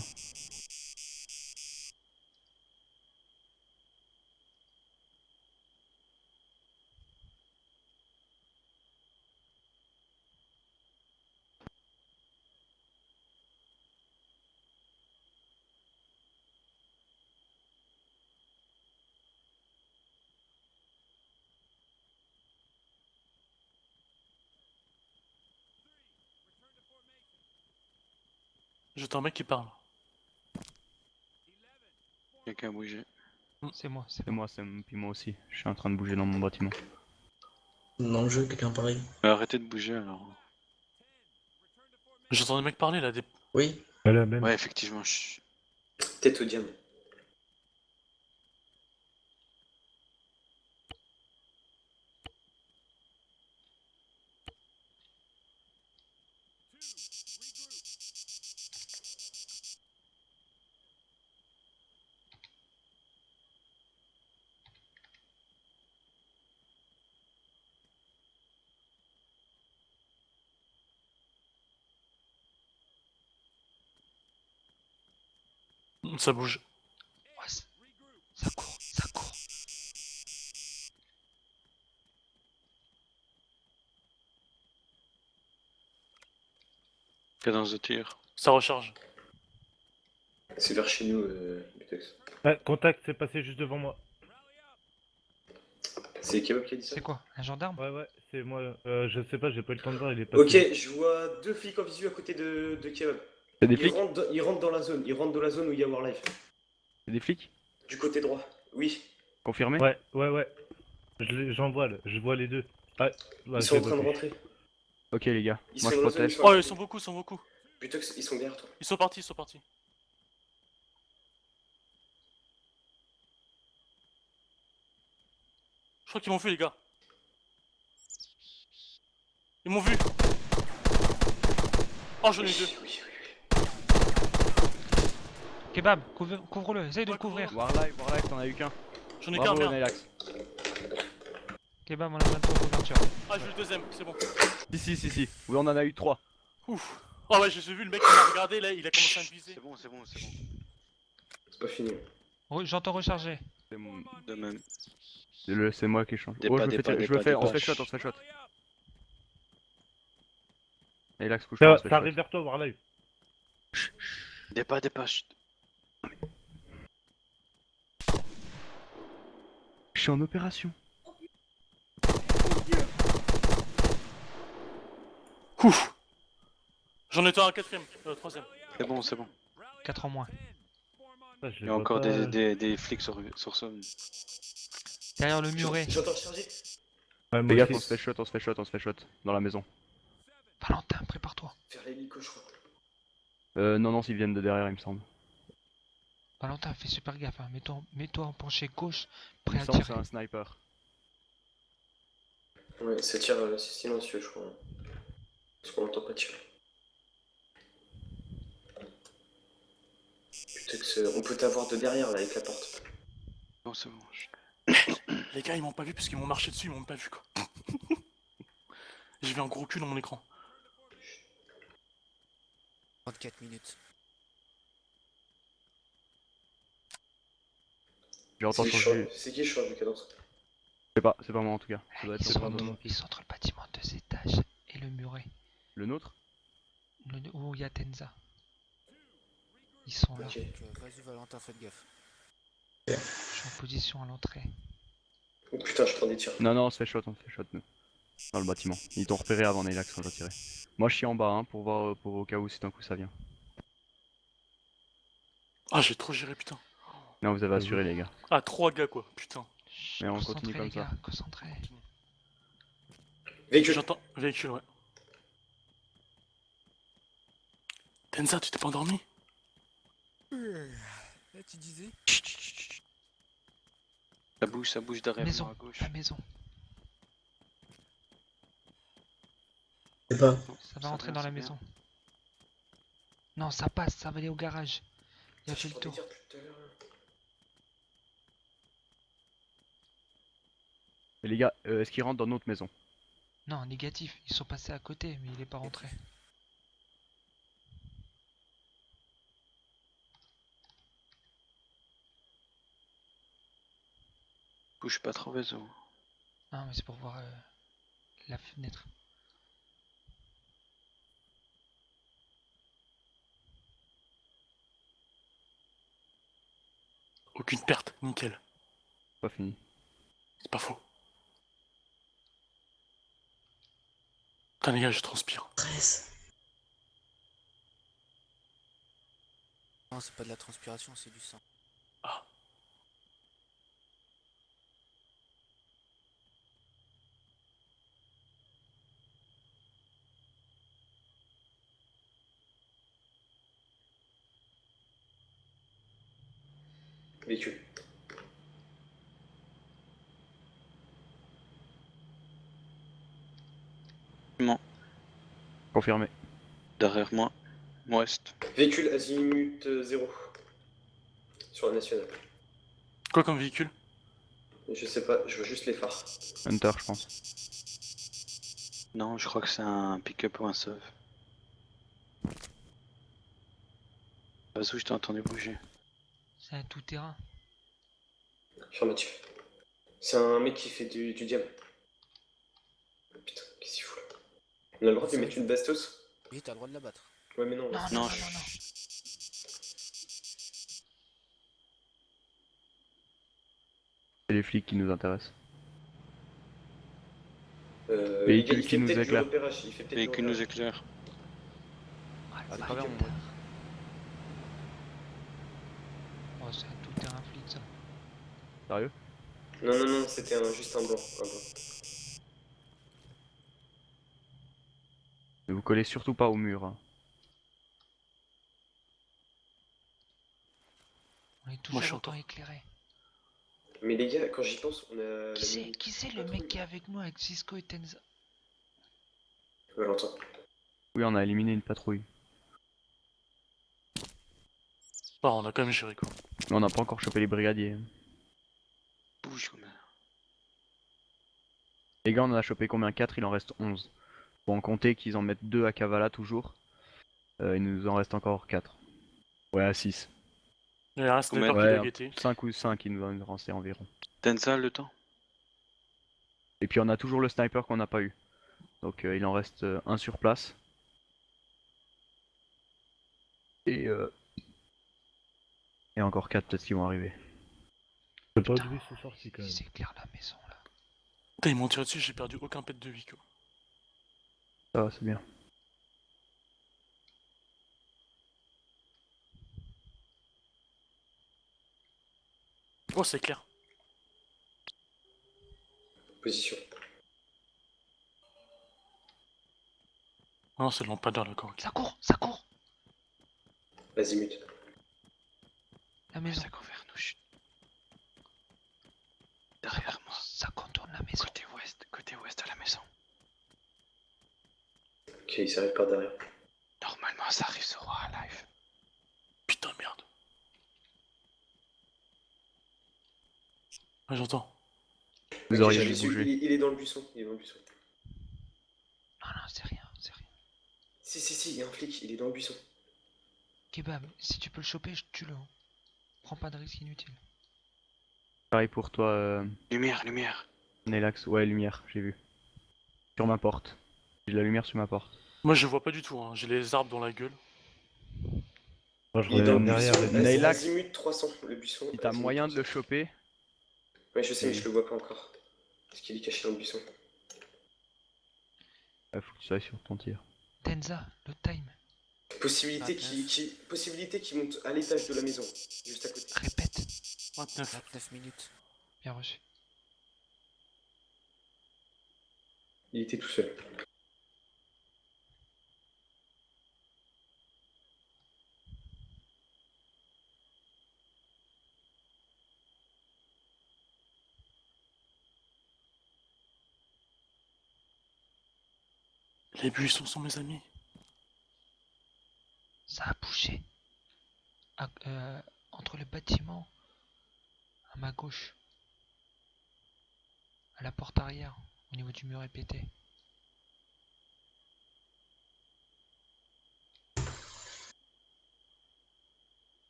J'entends un mec qui parle. Quelqu'un a bougé. C'est moi, c'est C'est moi, puis moi aussi. Je suis en train de bouger dans mon bâtiment. dans le jeu, quelqu'un pareil. Arrêtez de bouger alors. J'entends des mecs parler là, des... Oui, Voilà, même. Ouais, effectivement. Chut. Tête au diable. Ça bouge. Ouais, ça court, ça court. Cadence de tir. Ça recharge. C'est vers chez nous, Butex. Ah, contact, c'est passé juste devant moi. C'est Kebab qui a dit ça? C'est quoi? Un gendarme? Ouais, c'est moi. Je sais pas, j'ai pas eu le temps de voir, il est passé. Ok, je vois deux flics en visu à côté de Kebab. C'est des flics? Ils rentrent dans la zone. Ils rentrent dans la zone où il y a Warlife. C'est des flics? Du côté droit. Oui. Confirmé? Ouais. J'en vois là, je vois les deux. Ah, Ils sont en train de rentrer. Ok les gars, Ils moi sont je dans la zone, protège. ils sont Oh, à ils côté. sont beaucoup, ils sont beaucoup. Butex, ils sont derrière toi. Ils sont partis, ils sont partis. Je crois qu'ils m'ont vu, les gars. Ils m'ont vu. Oh, j'en ai eu deux. Oui. Kebab, couvre-le, essaye de le Ouais, couvrir. Warlife, t'en as eu qu'un. J'en ai qu'un, Bravo merde. Nylax. Kebab, on a besoin de ton couverture. Ah, j'ai eu le deuxième, c'est bon. Si. Oui, on en a eu 3. Ouf. Oh ouais, j'ai vu le mec qui m'a regardé, là, il a commencé à me viser. C'est bon. C'est pas fini. J'entends recharger. C'est mon... De même. C'est moi qui change. Des Oh, pas, je me des fais pas, tirer. des Je me pas, fais. des On se pas. fait shot. Nylax, couche pas, on se fait Ça shot. arrive vers toi, Warlife. Des pas. Chut. Je suis en opération. Ouf. J'en étais à un quatrième, troisième. C'est bon. 4 en moins. Ah, je Il les y a vois encore pas. des flics sur zone. Derrière le muret. J'entends recharger. Ouais, Les moi gars, aussi. on se fait shot. Dans la maison. Valentin, prépare-toi. Vers l'hélico, je crois. Non, s'ils viennent de derrière, il me semble. Valentin, fais super gaffe. Hein. Mets-toi en penché gauche, Il prêt me à semble que c'est tirer. un sniper. Ouais, ça tire, c'est silencieux, je crois. Parce qu'on n'entend pas tirer. Butex, on peut t'avoir de derrière, là, avec la porte. Bon, c'est bon. Chut. Les gars, ils m'ont pas vu parce qu'ils m'ont marché dessus, ils m'ont pas vu quoi. Je vais en gros cul dans mon écran. 34 minutes. J'ai entendu changer. C'est qui, je crois, du cadence? C'est pas moi en tout cas. Ça doit être Ils quelqu'un sont, d'autre. ils sont entre le bâtiment 2 étages et le muret. Le nôtre? Où il y a Tenza. Ils sont là. Ok. Donc, vas-y, Valentin, faites gaffe. Je suis en position à l'entrée. Oh putain, je prends des tirs. Non, on se fait shot, nous. Dans le bâtiment. Ils t'ont repéré avant Nylax quand j'ai tiré. Moi je suis en bas hein, pour voir au cas où si d'un coup ça vient. Ah, j'ai trop géré, putain. Non, vous avez assuré les gars. Ah, 3 gars quoi, putain. Chut, Mais on concentrez, continue comme les ça. gars, concentrez. Véhicule. J'entends. Véhicule, ouais. Tenza, tu t'es pas endormi? Là, tu disais? Ça bouge derrière Maison, moi à gauche. la maison. je sais pas. Ça va rentrer dans la maison. Non, ça passe, ça va aller au garage. Il a fait le tour. Et les gars, est-ce qu'ils rentrent dans notre maison? Non, négatif. Ils sont passés à côté, mais il est pas rentré. Bouge pas trop, réseau. Non, mais c'est pour voir la fenêtre. Aucune perte, nickel. Pas fini. C'est pas faux. Putain, les gars, je transpire. 13. Non, c'est pas de la transpiration, c'est du sang. Ah. Véhicule. Confirmé. Derrière moi. Ouest. Véhicule azimut 0. Sur la nationale. Quoi comme véhicule? Je sais pas, je vois juste les phares. Hunter, je pense. Non, je crois que c'est un pick-up ou un SUV. Vas-y, je t'ai entendu bouger. C'est un tout-terrain. Affirmatif. C'est un mec qui fait du diable. Putain, qu'est-ce qu'il fout là? On a le droit de lui mettre une bastos? Oui, t'as le droit de la battre. Ouais, mais non. Non, c'est- non, Non, non, je- non, non. C'est les flics qui nous intéressent. Les gars, Véhicule il qui fait nous peut-être du éclaire. repérage. Il fait peut-être du Véhicule nous repérage. éclaire. Ah, le À travers mon bâtard. Oh, c'est un tout-terrain flic, ça. Sérieux? Non, non, non, c'était juste un blanc. Un blanc. Ne vous collez surtout pas au mur. Hein. On est Moi, toujours je suis autant encore. éclairé. Mais les gars, quand j'y pense, on a. Qui c'est le mec qui est avec nous avec Cisco et Tenza? Valentin. Oui, on a éliminé une patrouille. Bah, on a quand même géré quoi. Mais on n'a pas encore chopé les brigadiers. Bouge, comme Les gars, on en a chopé combien? 4, il en reste 11. Faut en compter qu'ils en mettent 2 à Kavala toujours. Il nous en reste encore 4. Ouais, à 6. Il y a un sniper Combien qui doit Ouais, guetter. 5 ou 5 il nous en reste environ. Tenza, le temps? Et puis on a toujours le sniper qu'on n'a pas eu. Donc il en reste un sur place. Et, euh... Et encore 4 peut-être qui vont arriver. J'ai pas Putain, vu ce sorti quand il même. s'éclaire la maison, là. Putain, ils m'ont tiré dessus, j'ai perdu aucun pet de vie quoi. Ça va, c'est bien. Oh, c'est clair. Position. Non, c'est le lampadaire là quand. Ça court, ça court. Azimut. La maison. Ça court vers nous, chut. Derrière moi. Ça contourne la maison. Côté ouest de la maison. Ok, il s'arrête par derrière. Normalement, ça arrive sur Aura Live. Putain, merde. Ah, j'entends. Vous Ok, auriez j'avais dû su, bouger. il est dans le buisson. Il est dans le buisson. Non, non, c'est rien, c'est rien. Si, il y a un flic, il est dans le buisson. Kebab, si tu peux le choper, tue-le. Hein. Prends pas de risque inutile. Pareil pour toi, Lumière. Nelax. Ouais, lumière, j'ai vu. Sur ma porte. J'ai de la lumière sur ma porte. Moi, je vois pas du tout, hein. J'ai les arbres dans la gueule. Moi je Il est dans reviens le derrière. buisson. les mecs. Nailax. Azimut 300, le buisson. Si t'as Azimut moyen de le 300. choper, Ouais, je sais, mais je le vois pas encore. Parce qu'il est caché dans le buisson. faut que tu sois sur ton tir. Tenza, le time. Possibilité 29. qui monte à l'étage de la maison, juste à côté. Répète. 29. 29 minutes. Bien reçu. Il était tout seul. Les buissons sont mes amis. Ça a bougé. Entre le bâtiment, à ma gauche. À la porte arrière, au niveau du mur répété.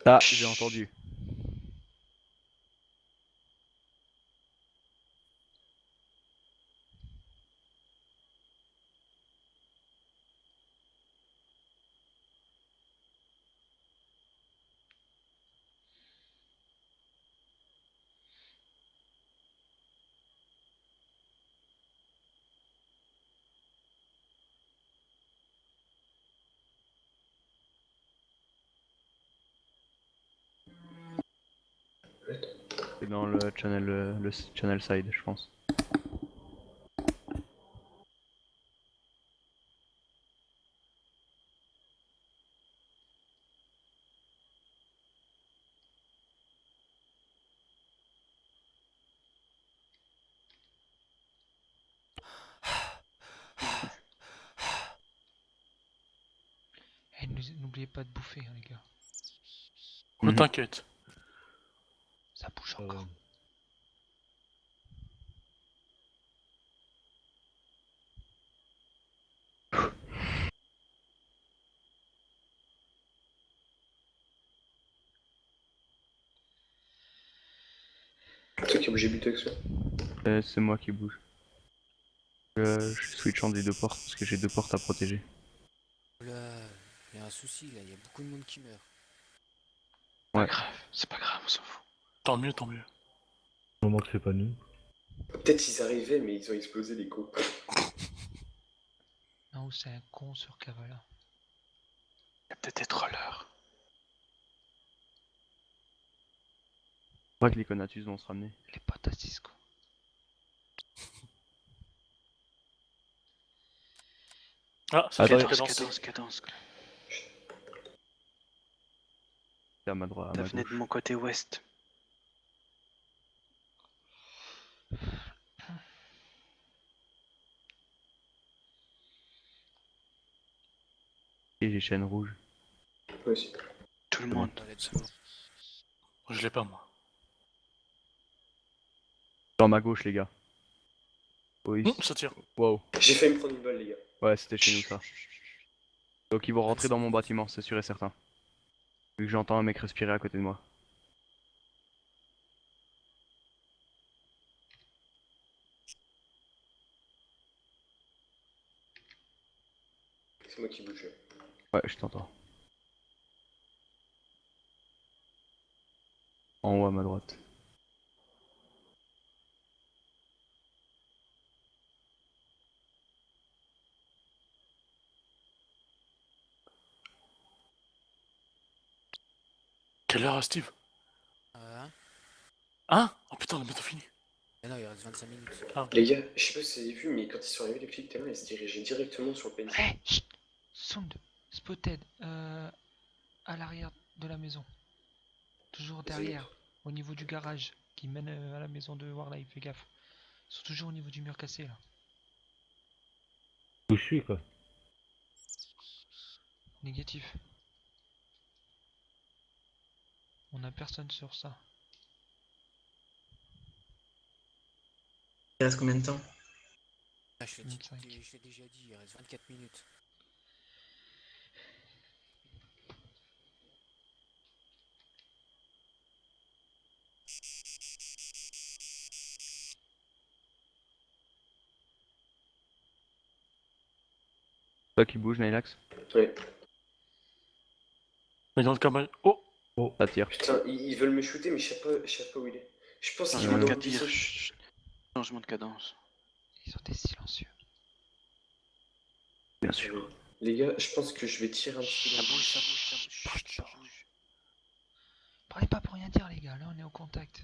Ça, j'ai entendu. C'est dans le channel side, je pense. n'oubliez pas de bouffer, hein, les gars. Ne Mhm. t'inquiète. Ça bouge encore. C'est toi qui as bougé butox, ouais. C'est moi qui bouge. Je switch entre les deux portes parce que j'ai deux portes à protéger. Là, il y a un souci là, il y a beaucoup de monde qui meurt. Pas Ouais. grave, c'est pas grave, on s'en fout. Tant mieux, tant mieux. Au moment que c'est pas nous. Peut-être ils arrivaient, mais ils ont explosé les coups. Non, c'est un con sur Kavala. Il y a peut-être des trollers. Je crois que les Conatus vont se ramener. Les potes à Cisco. Ah, ça Attends, fait cadence, Cadence, cadence. cadence, cadence. C'est à ma droite, à Ça ma venait de gauche. mon côté ouest. Et j'ai chaîne rouge. Moi aussi. Tout le C'est bon. monde. Ouais, let's go. Je l'ai pas, moi. Dans ma gauche, les gars. Oui. Ça tire. Wow. J'ai failli me prendre une balle, les gars. Ouais, c'était chez nous ça. Donc ils vont rentrer dans mon bâtiment, c'est sûr et certain. Vu que j'entends un mec respirer à côté de moi. C'est moi qui bouge. Ouais, je t'entends. En haut à ma droite. Quelle heure, Steve? Hein? Hein? Oh putain, on a bientôt fini. Mais non, il reste 25 minutes. Les gars, je sais pas si vous avez vu, mais quand ils sont arrivés, les flics, tellement ils se dirigeaient directement sur le PNC. Hé, chut! Sound spotted à l'arrière de la maison. Toujours derrière, au niveau du garage qui mène à la maison de Warlife, fais gaffe. Ils sont toujours au niveau du mur cassé là. Où je suis quoi. Négatif. On a personne sur ça. Il reste combien de temps? Ah, je l'ai 25. déjà dit, il reste 24 minutes. Toi qui bouge, Nylax. Ouais. Mais dans le cas, oh! Ça tire. Putain, ils veulent me shooter, mais je sais pas où il est. Je pense qu'ils Changement sont de dans le cadence. buisson. Chut. Changement de cadence. Ils sont des silencieux. Bien sûr. Les gars, je pense que je vais tirer un petit peu. Ça bouge, ça bouge, ça bouge. Chut, ça bouge. Parlez pas pour rien dire les gars, là on est au contact.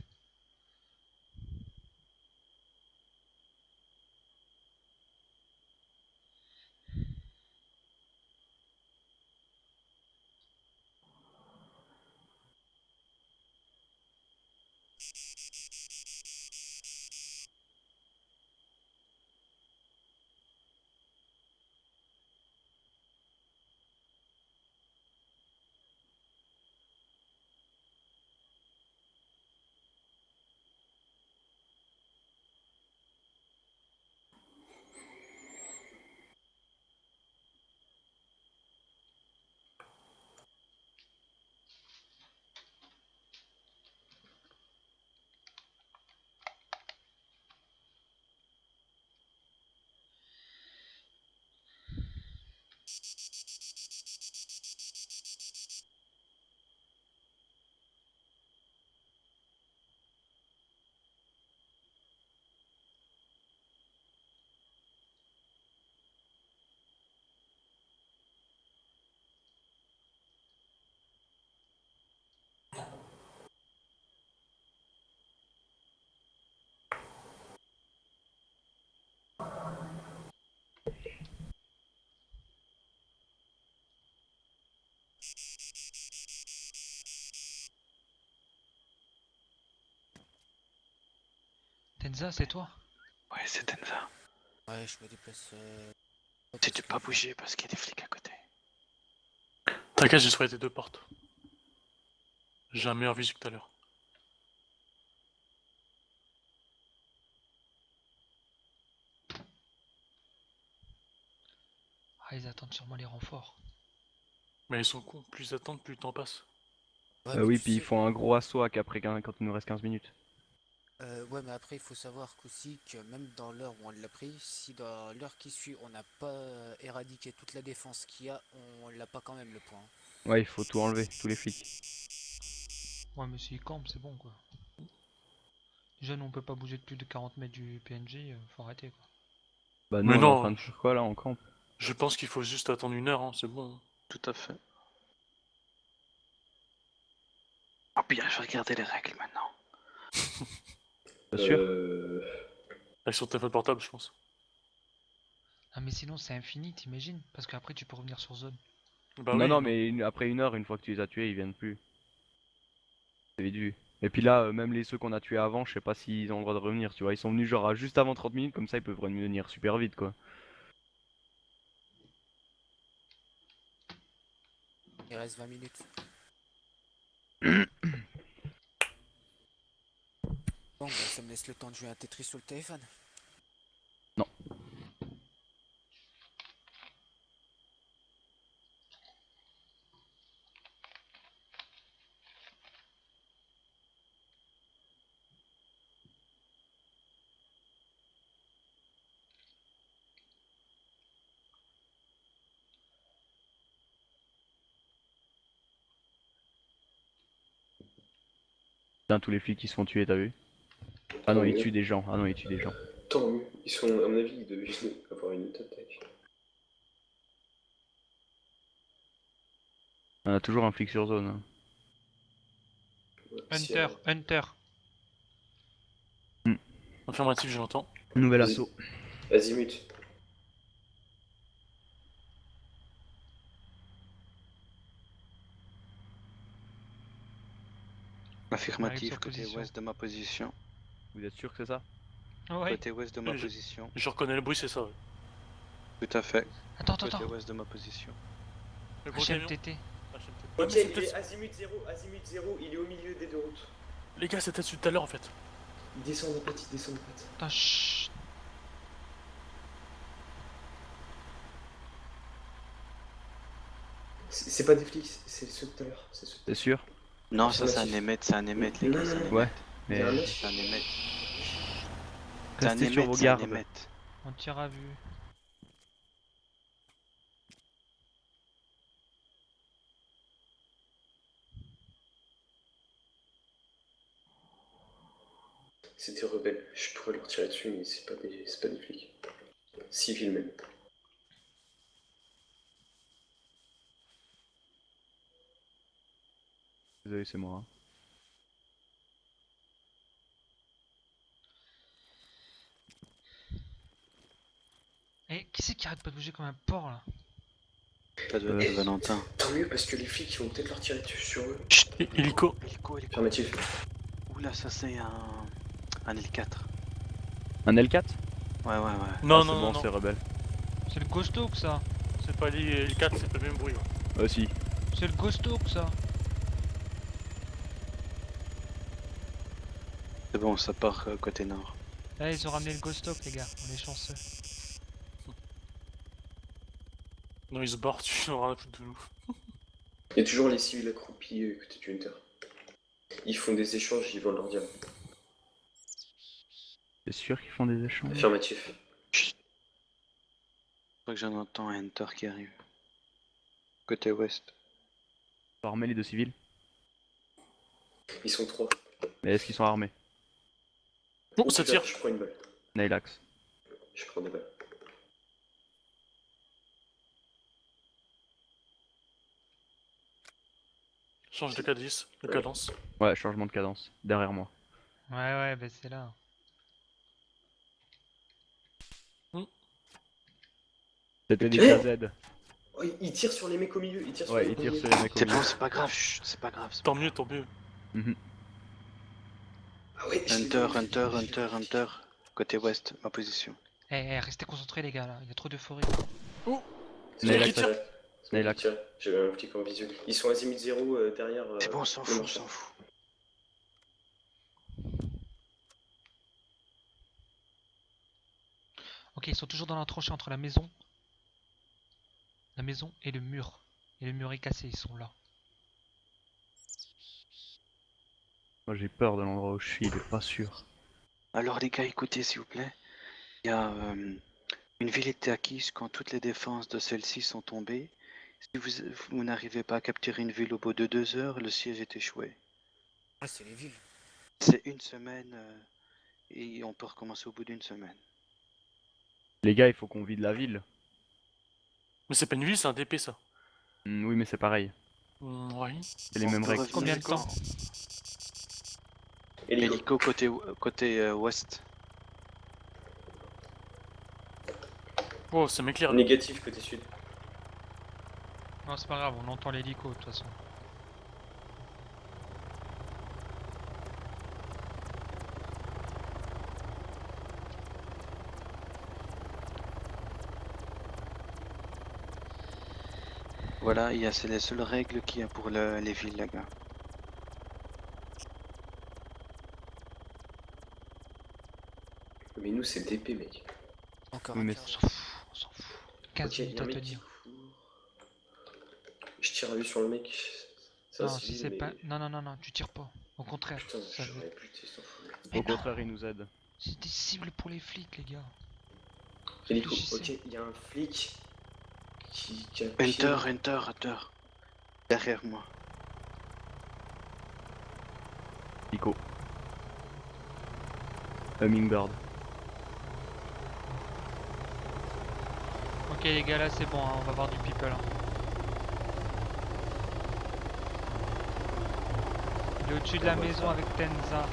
Tenza, c'est toi? Ouais, c'est Tenza. Ouais, je me déplace. Tu pas bouger parce qu'il y a des flics à côté. T'inquiète, j'ai surveillé tes deux portes. J'ai un meilleur visu que tout à l'heure. Ah, ils attendent sûrement les renforts. Mais ils sont cons, plus ils attendent, plus le temps passe. Ouais, mais Oui, tu puis ils sais- font un gros assaut après quand il nous reste 15 minutes. Ouais, mais après, il faut savoir qu'aussi que même dans l'heure où on l'a pris, si dans l'heure qui suit, on n'a pas éradiqué toute la défense qu'il y a, on l'a pas quand même le point. Ouais, il faut tout enlever, tous les flics. Ouais, mais s'ils campent, c'est bon quoi. Déjà, nous on peut pas bouger de plus de 40 mètres du PNJ, faut arrêter quoi. Bah nous Mais on est en non, train de faire quoi là, on campe? je pense qu'il faut juste attendre 1 heure, hein, c'est bon. Tout à fait. Oh bien, je vais regarder les règles maintenant. Bien sûr. Avec son téléphone portable, je pense. Ah, mais sinon c'est infini, t'imagines? Parce qu'après tu peux revenir sur zone. Bah non, oui, non, mais après 1 heure, une fois que tu les as tués, ils viennent plus. C'est vite vu. Et puis là, même ceux qu'on a tués avant, je sais pas s'ils ont le droit de revenir, tu vois. Ils sont venus genre à juste avant 30 minutes, comme ça ils peuvent revenir super vite quoi. Il reste 20 minutes. Bon, bah, ça me laisse le temps de jouer à Tetris sur le téléphone. Non. Putain, tous les flics qui se font tuer, t'as vu? Ah non, ils tuent des gens. Ah non, ils tuent des gens. Tant mieux. Ils sont, à mon avis, ils devaient avoir une attaque. On a toujours un flic sur zone. Hein. Hunter, Hunter. affirmatif, je l'entends. Nouvel assaut. Azimut. Affirmatif, sur côté position. ouest de ma position. Vous êtes sûr que c'est ça? Ouais. Côté ouest de ma Oui, position. Je reconnais le bruit, c'est ça. Ouais. Tout à fait. Attends, Côté attends. ouest de ma position. Le gros camion. HMTT. HMT. Ok, Ouais, mais c'est il est peut-être- azimut 0, il est au milieu des deux routes. Les gars, c'était celui de tout à l'heure en fait. Il descend de droite, il descend de droite. Attends, chut. C'est pas des flics, c'est ceux de tout à l'heure. C'est ceux de tout à C'est l'heure. sûr? Non, ça c'est un Affirmatif. émette, c'est un émette, les Non, gars, non, c'est un non. émette. Ouais, mais Il y a un mec. C'est un émette. C'est un restez sur émette, vos c'est un gardes. émette. On tire à vue. C'est des rebelles. Je pourrais leur tirer dessus, mais c'est pas des flics. Civils même. Désolé, c'est moi. Hein. Eh, qui c'est qui arrête pas de bouger comme un porc là? Ça doit être Valentin. Tant mieux parce que les flics ils vont peut-être leur tirer dessus sur eux. Hélico. Hélico. Affirmatif. Oula, ça c'est un L4. Un L4? Ouais. Non, Ah, c'est non, bon, non, c'est non. rebelle. C'est le Ghost Hawk ça. C'est pas les 4, c'est pas le même bruit. Ouais. Si. C'est le Ghost Hawk ça. C'est bon, ça part côté nord. Eh, ils ont ramené le Ghost Hawk les gars, on est chanceux. Non, ils se barrent, tu n'auras rien à foutre de nous. Il y a toujours les civils accroupis côté du Hunter. Ils font des échanges, ils vont leur dire. C'est sûr qu'ils font des échanges? Affirmatif. Je crois que j'en entends un Hunter qui arrive. Côté ouest. Ils sont armés les deux civils? Ils sont 3. Mais est-ce qu'ils sont armés? Bon, ça tire. Je prends une balle. Nailax. Je prends des balles. Change de cadence. De Ouais. cadence. Ouais, changement de cadence. Derrière moi. Ouais, bah c'est là. C'était des Eh KZ. Oh, ils tirent sur les mecs au milieu. Ils tirent sur Ouais, les ils mecs au tirent milieu. sur les mecs au C'est bon, milieu. c'est pas grave, chut, c'est pas grave. Tant mieux, tant mieux. Ah ouais, je l'ai Hunter, vu, Hunter, Hunter, Hunter. Côté ouest, ma position. Eh, restez concentrés les gars là, il y a trop d'euphorie. C'est Mais bon, là, je tire. Ça m'a Naylac. tiré. J'avais un flic en visuel. Ils sont azimut 0 derrière. C'est bon, on s'en le fout, on marchand. s'en fout. Ok, ils sont toujours dans la tranchée entre la maison et le mur. Et le mur est cassé, ils sont là. Moi j'ai peur de l'endroit où je suis, il est pas sûr. Alors les gars, écoutez s'il vous plaît. Il y a une ville était acquise quand toutes les défenses de celle-ci sont tombées. Si vous n'arrivez pas à capturer une ville au bout de 2 heures, le siège est échoué. Ah, c'est les villes. C'est une semaine et on peut recommencer au bout d'une semaine. Les gars, il faut qu'on vide la ville. Mais c'est pas une ville, c'est un DP ça. Oui, mais c'est pareil. Ouais. C'est les On mêmes peut règles. revenir. Combien de temps? Hélico. Hélico côté ouest. Oh, ça m'éclaire. là. Négatif côté sud. Non, c'est pas grave, on entend l'hélico de toute façon. Voilà, c'est les seules règles qu'il y a pour les villes, les gars. Mais nous, c'est DP, mec. Encore Oui, un mais quart On s'en d'heure. fout, on s'en fout. 15 Ok, y minutes a un à mec qui tenir. court. Je tire à vue sur le mec. C'est un Non, si civil, c'est mais... pas. Non, tu tires pas. Au contraire, Putain, ça j'aurais buté, s'en fout. Mais Au non, contraire, il nous aide. c'est des cibles pour les flics, les gars. Hélico. Réfléchissez. Ok, il y a un flic qui a pied. Hunter. Derrière moi. Nico. Hummingbird. Ok, les gars, là c'est bon, hein, on va voir du people. Hein. Il est au-dessus de la maison avec Tenza.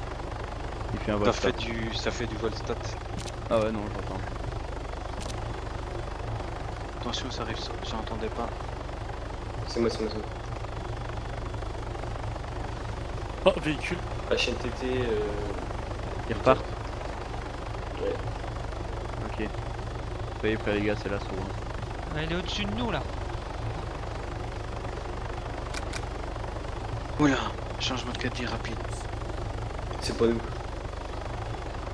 Il fait un Ça vol fait stop. ça fait du vol stat. Ah ouais, non, j'entends. Attention, ça arrive, j'entendais pas. C'est moi. Oh, véhicule. HNTT. Ils repartent. Ouais. Ok. Soyez prêts les gars, c'est l'assaut. Hein. Il est au-dessus de nous là. Oula, changement de caddie rapide. C'est pas nous.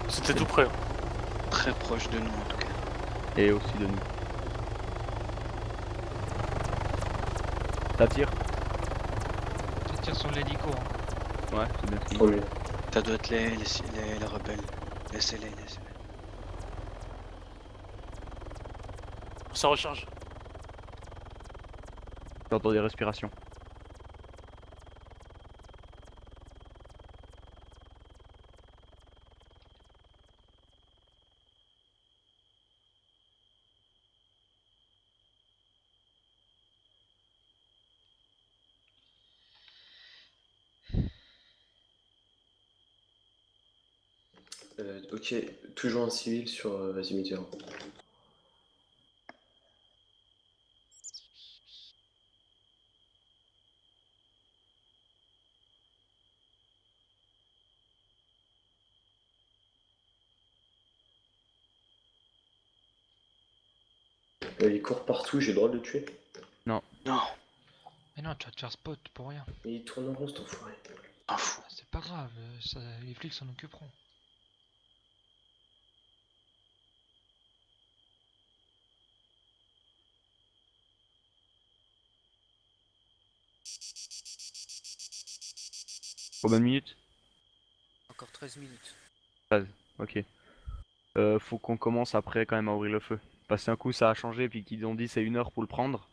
C'était tout près. Hein. Très proche de nous en tout cas. Et aussi de nous. Ça tire. Tu tires sur l'hélico. Hein. Ouais, c'est bien fini. Trop mieux. Ça doit être les rebelles. Laissez-les. Ça recharge. J'entends des respirations. Ok, toujours un civil sur Azimut 0. Il court partout, j'ai le droit de le tuer. Non, Mais non, tu vas te faire spot pour rien. Mais il tourne en rond cet enfoiré. m'en fous. C'est pas grave, les flics s'en occuperont. Combien de minutes? Encore 13 minutes. 13. Ok. Faut qu'on commence après quand même à ouvrir le feu. Parce qu'un coup ça a changé puis qu'ils ont dit c'est 1 heure pour le prendre.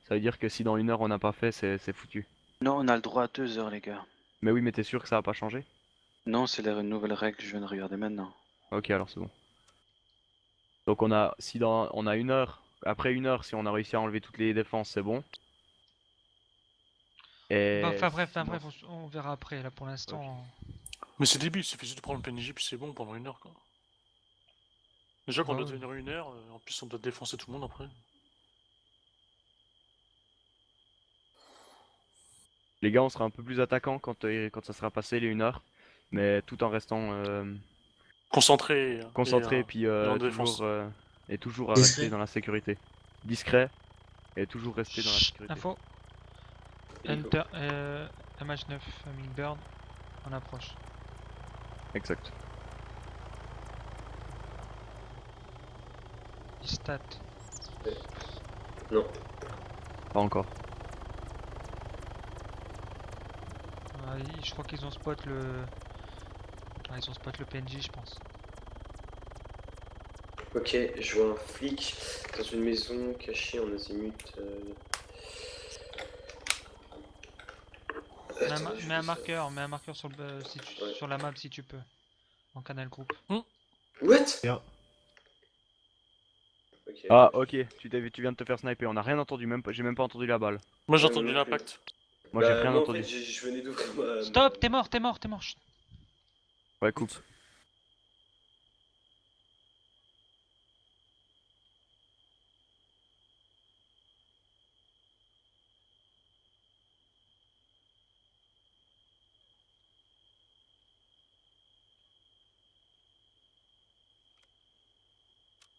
Ça veut dire que si dans 1 heure on n'a pas fait, c'est foutu. Non, on a le droit à 2 heures les gars. Mais oui, mais t'es sûr que ça va pas changer? Non, c'est les nouvelles règles que je viens de regarder maintenant. Ok, alors c'est bon. Donc on a, si dans, on a 1 heure, après 1 heure, si on a réussi à enlever toutes les défenses, c'est bon. Et Enfin bref, sinon- on verra après. Là pour l'instant, Mais c'est début, il suffit juste de prendre le PNJ puis c'est bon pendant 1 heure quoi. Déjà qu'on Bah doit oui. devenir 1 heure, en plus on doit défoncer tout le monde après. les gars, on sera un peu plus attaquant quand ça sera passé les 1 heure, mais tout en restant Concentré concentré et, et puis en défense. toujours à Discret. rester dans la sécurité. Discret. Et toujours rester dans la Chut, sécurité. info. Hélico. Enter, MH9, Hummingbird, on approche. Exact. Stat. Non. Pas encore. Je crois qu'ils ont spot le... Ah, ils ont spot le PNJ, je pense. Ok, je vois un flic dans une maison cachée en azimut. Attendez, je Mets un fais ça. marqueur sur, Ouais. sur la map si tu peux. En canal groupe. What? Bien. Ok. Ah ok, tu viens de te faire sniper, on a rien entendu, j'ai même pas entendu la balle. Moi j'ai Ouais, moi entendu non plus. l'impact. Moi j'ai Bah, rien moi en entendu. fait, je venais d'ouvrir ma. Stop, t'es mort, t'es mort, t'es mort. Chut. Ouais, coupe.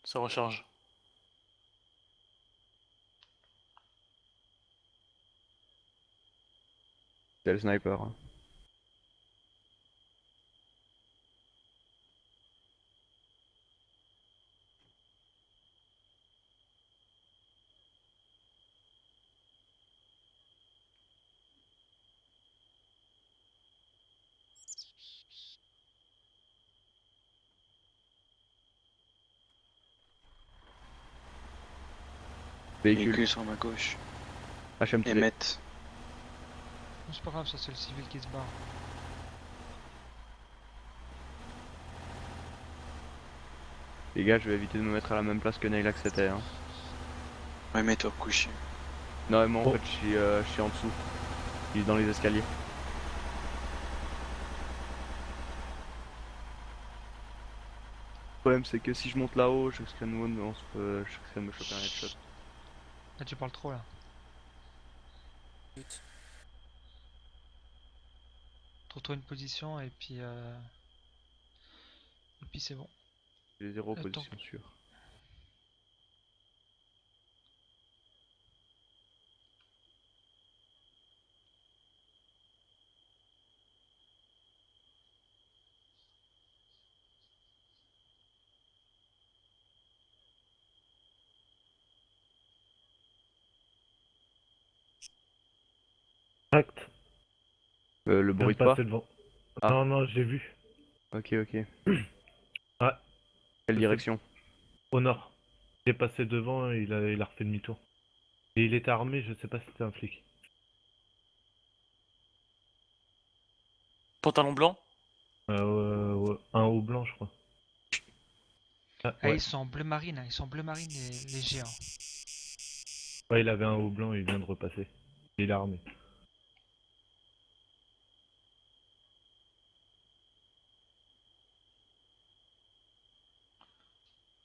Ça recharge. C'est le sniper. Hein. Véhicule. Véhicule sur ma gauche. HMT. Émette. C'est pas grave, ça c'est le civil qui se barre. Les gars, je vais éviter de me mettre à la même place que Nailax c'était. Hein. Ouais, mets-toi couché. Non, mais moi en Oh. fait, je suis en dessous. Il est dans les escaliers. Le problème, c'est que si je monte là-haut, je risquerais de je risquerais de me choper un headshot. Là tu parles trop là. Minutes. Trouve-toi une position et puis c'est bon. J'ai 0 Attends. position sûre. Acte. Le Je viens bruit de de pas. passer devant. Ah. Non, non, j'ai vu. Ok, ok. Ouais, Quelle direction? au nord. Il est passé devant et il a refait demi-tour. Et il était armé, je sais pas si c'était un flic. Pantalon blanc. Ouais, un haut blanc, je crois. Ah, Ah, ouais. ils sont en bleu marine, hein, ils sont en bleu marine les géants. Ouais, il avait un haut blanc, il vient de repasser. Il est armé.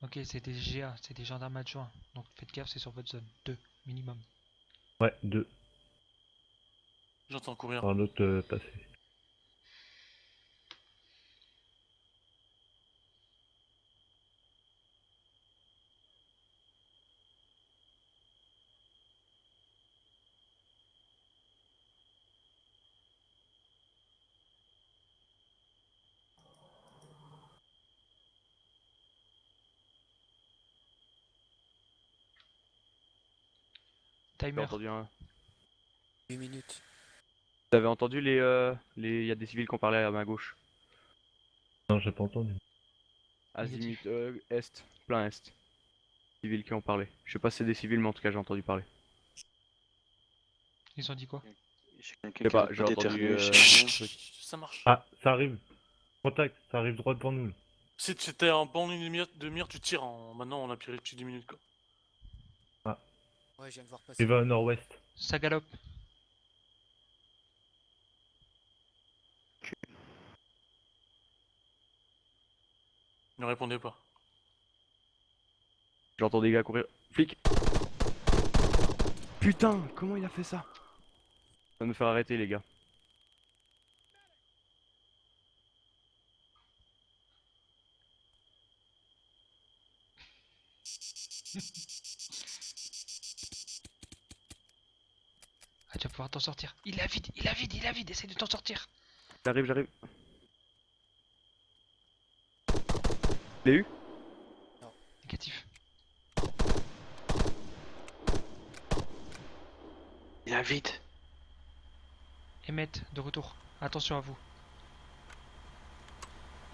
Ok, c'est des GA, c'est des gendarmes adjoints. Donc faites gaffe, c'est sur votre zone. 2 minimum. Ouais, deux. J'entends courir. Par l'autre passé. J'ai Timer. entendu un. 8 minutes. Vous avez entendu il y a des civils qui ont parlé à ma gauche. Non, j'ai pas entendu. Azimut, est, plein est. Civils qui ont parlé. Je sais pas si c'est des civils, mais en tout cas j'ai entendu parler. Ils ont dit quoi? J'ai Je quelqu'un sais qui a pas, j'ai entendu. déterminé chez Un nous. truc. Ça marche. Ah, ça arrive. Contact, ça arrive droit devant nous. Là. Si t'es en bon ligne de mire, tu tires en. Maintenant on a tiré depuis 10 minutes quoi. Ouais, je viens de voir passer. Il va au nord-ouest. Ça galope. Ne répondez pas. J'entends des gars courir. Flic! Putain, comment il a fait ça? Ça va nous faire arrêter, les gars. Ah, tu vas pouvoir t'en sortir. Il a vide, il a vide, il a vide, essaye de t'en sortir. J'arrive, j'arrive. Je l'ai eu? Négatif. Il a vide. Emmett, de retour. Attention à vous.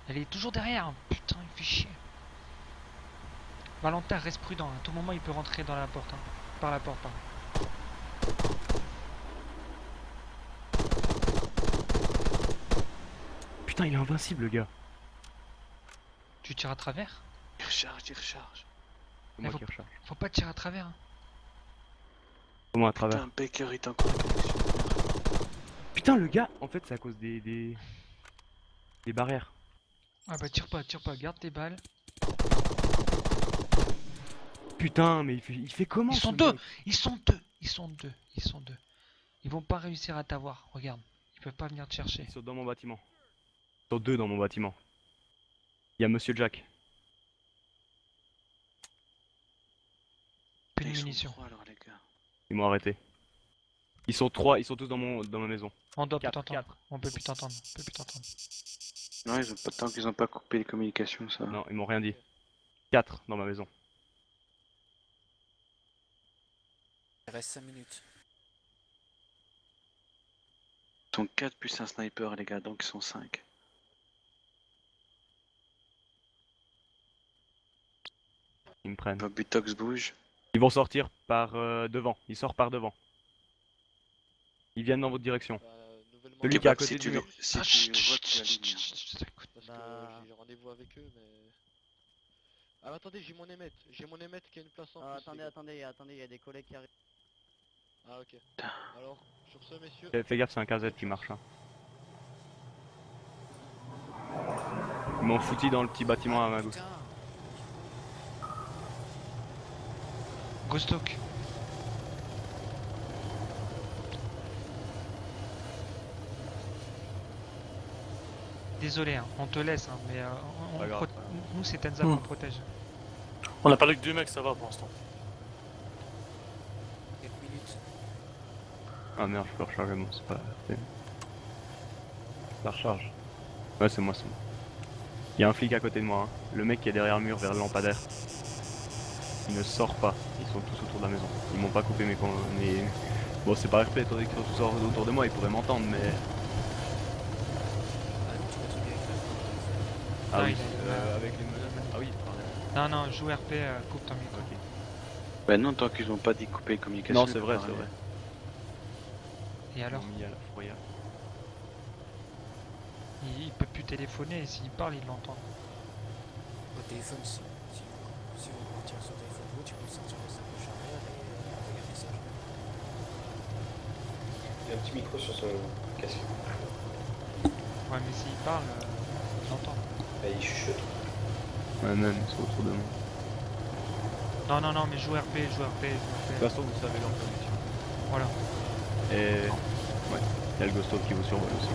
Elle est toujours derrière. Putain, il fait chier. Valentin, reste prudent. À tout moment, il peut rentrer dans la porte. Hein. Par la porte, pardon. Putain, il est invincible, le gars. Tu tires à travers? Il recharge, il recharge. C'est moi faut- qui recharge. Faut pas tirer à travers. Hein. Comment à travers? Putain, Baker est encore en connexion. Putain, le gars, en fait, c'est à cause des barrières. Ah bah tire pas, garde tes balles. Putain, mais il fait comment Ils sont ce deux, mec? ils sont deux, ils sont deux, ils sont deux. Ils vont pas réussir à t'avoir, regarde. Ils peuvent pas venir te chercher. Ils sont dans mon bâtiment. Ils sont deux dans mon bâtiment. Il y a Monsieur Jack. Plus de Ils sont munitions. 3 alors les gars. Ils m'ont arrêté. Ils sont trois, ils sont tous dans ma maison. On doit plus Quatre, t'entendre. quatre. On peut plus t'entendre. On peut plus t'entendre. Non, ils ont pas tant qu'ils ont pas coupé les communications, ça. Non, ils m'ont rien dit. 4 dans ma maison. Il reste 5 minutes. Ils sont 4 plus un sniper les gars, donc ils sont 5. Ils me prennent. Butox bouge. Ils vont sortir par devant. Ils sortent par devant. Ils viennent dans votre direction. Nouvellement, Celui qui est à Kebab, côté si du tu, mur. si Ah, tu chut, vois chut, que tu chut, alignes. chut, chut, chut. parce que Bah. j'ai rendez-vous avec eux, mais... Ah, attendez, j'ai mon émette. J'ai mon émette qui a une place en plus. Attendez, les gars. attendez, il y a des collègues qui arrivent. Ah, ok. Alors, sur ce, messieurs... Fais gaffe, c'est un KZ qui marche. Hein. Ils m'ont foutu dans le petit bâtiment à ma gauche. Putain, Ghost Hawk. Désolé, hein, on te laisse, hein, mais Pas grave. nous c'est Tenza qu'on protège. On a parlé que 2 mecs, ça va pour l'instant. 4 minutes. Ah merde, je peux recharger moi, c'est pas. Ça recharge. Ouais, c'est moi, c'est moi. Il y a un flic à côté de moi. Hein. Le mec qui est derrière le mur vers le lampadaire. Il ne sort pas. Ils sont tous autour de la maison. Ils m'ont pas coupé mes. Bon, c'est pas RP, étant donné qu'ils sont tous autour de moi, ils pourraient m'entendre, mais. Ah, tu peux très bien écrire. Ah Ah, oui, il est- avec les menaces. Ah oui, pardon. Non, non, joue RP, coupe ton micro. Ok. Bah non, tant qu'ils ont pas dit couper les communications. Non, ils c'est peuvent vrai, pas c'est rien. vrai. Et alors, Ils m'ont mis à la fourrière. il peut plus téléphoner, s'il parle, il l'entend. Au téléphone, si vous partir sur le téléphone, tu peux sortir le sacoche arrière et envoyer un message. Il y a un petit micro sur son casque. Ouais, mais s'il parle, il l'entend. Ah, il chuchote. Ouais, même, ils sont autour de moi. Non, non, non, mais joue RP, joue RP, De joue toute RP. façon, vous savez leur position. Voilà. Et. Ouais, il y a le Ghost Hawk qui vous survole aussi.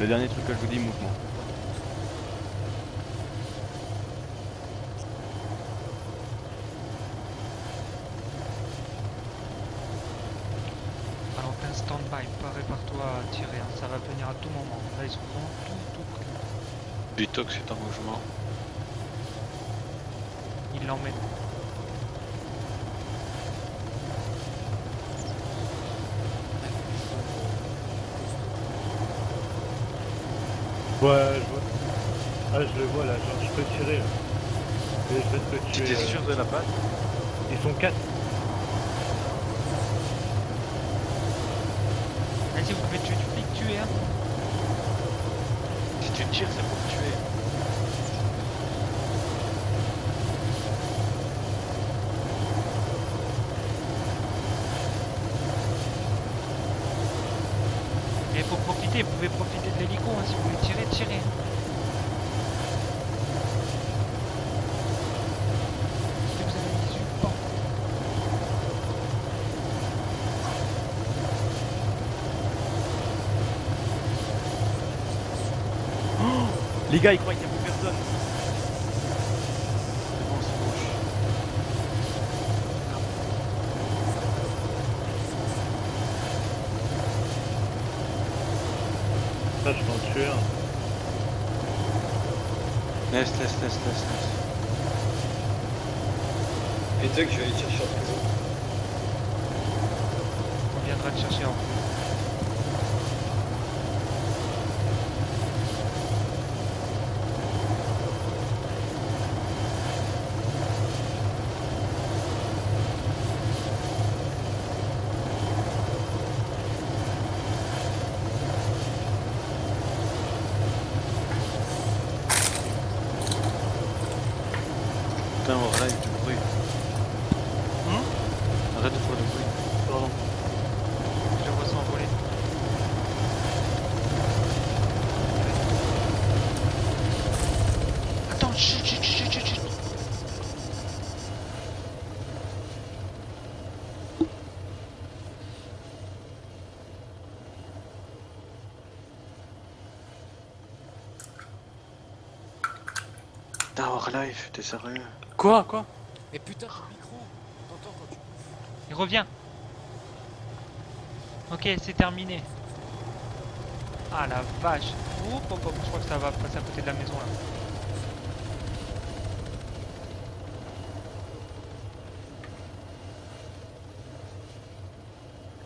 Le dernier truc que je vous dis, mouvement. Valentin, stand-by, prépare-toi à tirer, hein, ça va venir à tout moment. Là, ils sont vraiment tout près. Butox est en mouvement. Il l'emmène. Ouais, je vois. Ah, je le vois là, genre, je peux tirer. Là. Et je vais te Tu tuer. t'es sûr de la balle? Ils sont 4. Vas-y, vous pouvez tuer du flic, tuer, hein. Si tu tires, c'est pour tuer. Et faut profiter, vous pouvez profiter de l'hélico, hein, si vous voulez tirer, tirez. Hein. Si vous avez les yeux, bon. Les gars, ils croient qu'il n'y a plus personne. C'est bon, c'est bon. Ça, je vais en tuer un. Laisse. Et Doug, je vais aller te chercher en prison. On viendra te chercher en Putain, on rêve du bruit. Arrête de faire le bruit. Pardon. Je le vois s'envoler. Attends, chut. Putain, hors live, t'es sérieux? Quoi? Et putain, ton micro, on t'entend quand tu bouffes. Il revient. Ok, c'est terminé. Ah la vache. Oup, je crois que ça va passer à côté de la maison là.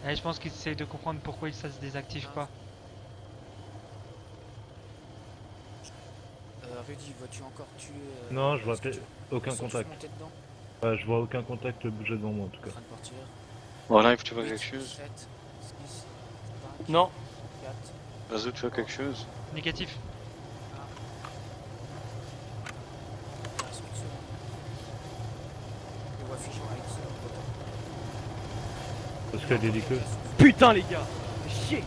Eh, je pense qu'ils essayent de comprendre pourquoi ça se désactive pas. Rudy, vois-tu encore tuer Non, je vois est-ce que tu- aucun ils sont tous contact. montés dedans Ouais, je vois aucun contact bouger devant moi en tout En cas. train de partir. Hors live, tu vois 8, quelque chose? 7, 6, 5, Non. 4. Vas-y, tu vois quelque chose? Négatif. Il reste une seconde. On va figer avec ça. Parce que l'hélico. Putain les gars, c'est chier.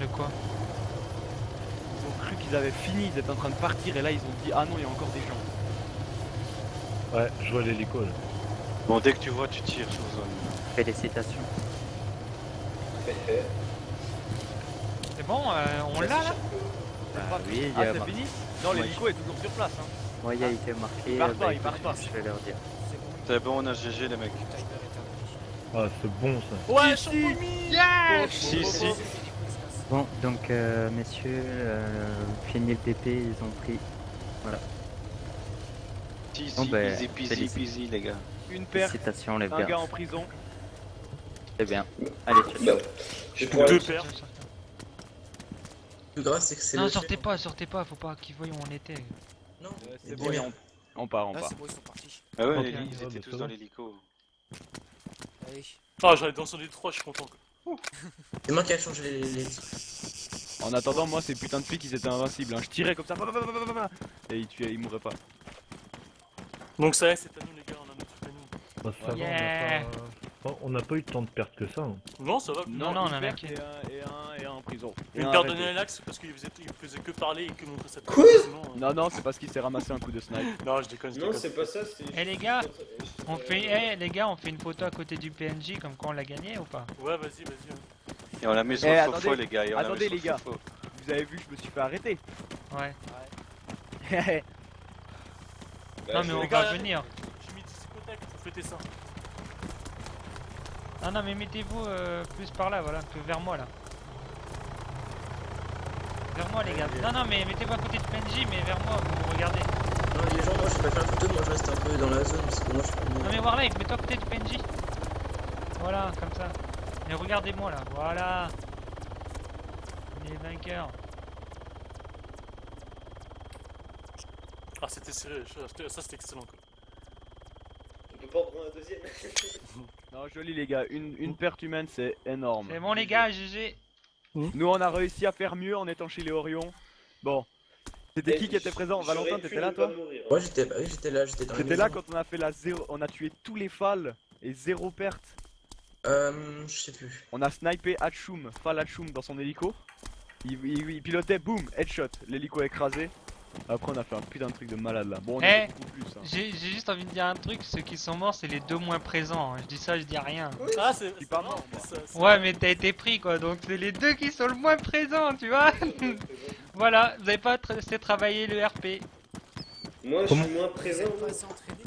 De quoi? Ils ont cru qu'ils avaient fini, ils étaient en train de partir et là ils ont dit ah non il y a encore des gens. Ouais, je vois l'hélico là. Bon, dès que tu vois, tu tires sur zone. Félicitations. C'est bon, on l'a là? Ah oui, il y Ah a c'est fini? Non l'hélico est toujours sur place hein. Moi, il a été marqué. Il part pas, bah, il part écoute, pas. Je vais leur dire. C'est bon, on a GG les mecs. Ah, c'est bon ça. Ouais, Si, champomis. Si. Bon, donc, messieurs, fini le DP, ils ont pris. Voilà. Si, Bon, ben, easy peasy les gars. Une perte, Félicitations, les un gars. gars en prison. C'est bien. Allez, ciao. Je pourrais Deux aller- paires. Le plus grave, c'est que c'est Non, le sortez pas, faut pas qu'ils voient où on était. Non, C'est bon, on part. Ah, c'est bon, ils sont partis. Ah ouais, Ok. ils Ouais, étaient bah, tous ça dans va. l'hélico. Allez. Ah, j'allais dans son D3, je suis content. c'est moi qui a changé les... En attendant, moi ces putains de flics ils étaient invincibles. Hein. Je tirais comme ça, et ils mourraient pas. Donc ça y est, c'est à nous les gars, on a notre truc à nous. Bah, ça Yeah. va, on n'a pas eu tant de pertes que ça. Hein. Non, ça va. Non, une on en a perte qu'un. et un en prison. Et Une un paire de arrêté. Nelax parce qu'il faisait que parler et que montrer sa tête. Quoi? Sinon, Non, c'est parce qu'il s'est ramassé un coup de snipe. Non, je déconne. Non, c'est pas ça, c'est. Eh les gars, on fait une photo à côté du PNJ comme quoi on l'a gagné ou pas? Ouais, vas-y. Et on l'a mis sur Eh, le attendez, faux les gars. Et on l'a mis attendez, sur les le gars. faux. Vous avez vu, je me suis fait arrêter. Ouais. Bah, Non mais on les gars, va venir. J'ai mis 10 contacts pour fêter ça. Ah non mais mettez-vous plus par là, voilà, que vers moi là. Vers moi les gars. Non mais mettez-vous à côté de PNJ mais vers moi, vous regardez. Non, les gens, moi je vais pas faire la photo, moi je reste un peu dans la zone parce que moi je suis pas Non mais Warlife, mets-toi à côté de PNJ. Voilà, comme ça. Et regardez-moi là, voilà. Les vainqueurs. Ah, c'était sérieux, ça c'était excellent quoi. On peut pas en prendre un deuxième. Non, joli les gars, une perte humaine c'est énorme. C'est bon les gars, GG. Nous on a réussi à faire mieux en étant chez les Orions. Bon, c'était qui était présent? Valentin, t'étais là toi? Ouais, j'étais bah, oui, j'étais là, j'étais dans la T'étais là maison. quand on a fait la zéro, on a tué tous les FAL et zéro perte. Je sais plus. On a snipé Hatchoum, FAL Hatchoum dans son hélico. Il pilotait, boum, headshot, l'hélico écrasé. Après on a fait un putain de truc de malade là. Bon on est beaucoup plus. Hein. J'ai juste envie de dire un truc, ceux qui sont morts c'est les deux moins présents. Je dis ça, je dis rien. Ah, c'est pas mort, moi. Ouais mais t'as été pris quoi, donc c'est les deux qui sont le moins présents, tu vois. Voilà, vous avez pas assez travaillé le RP. Moi, je suis moins présent. Vous êtes pas assez entraîné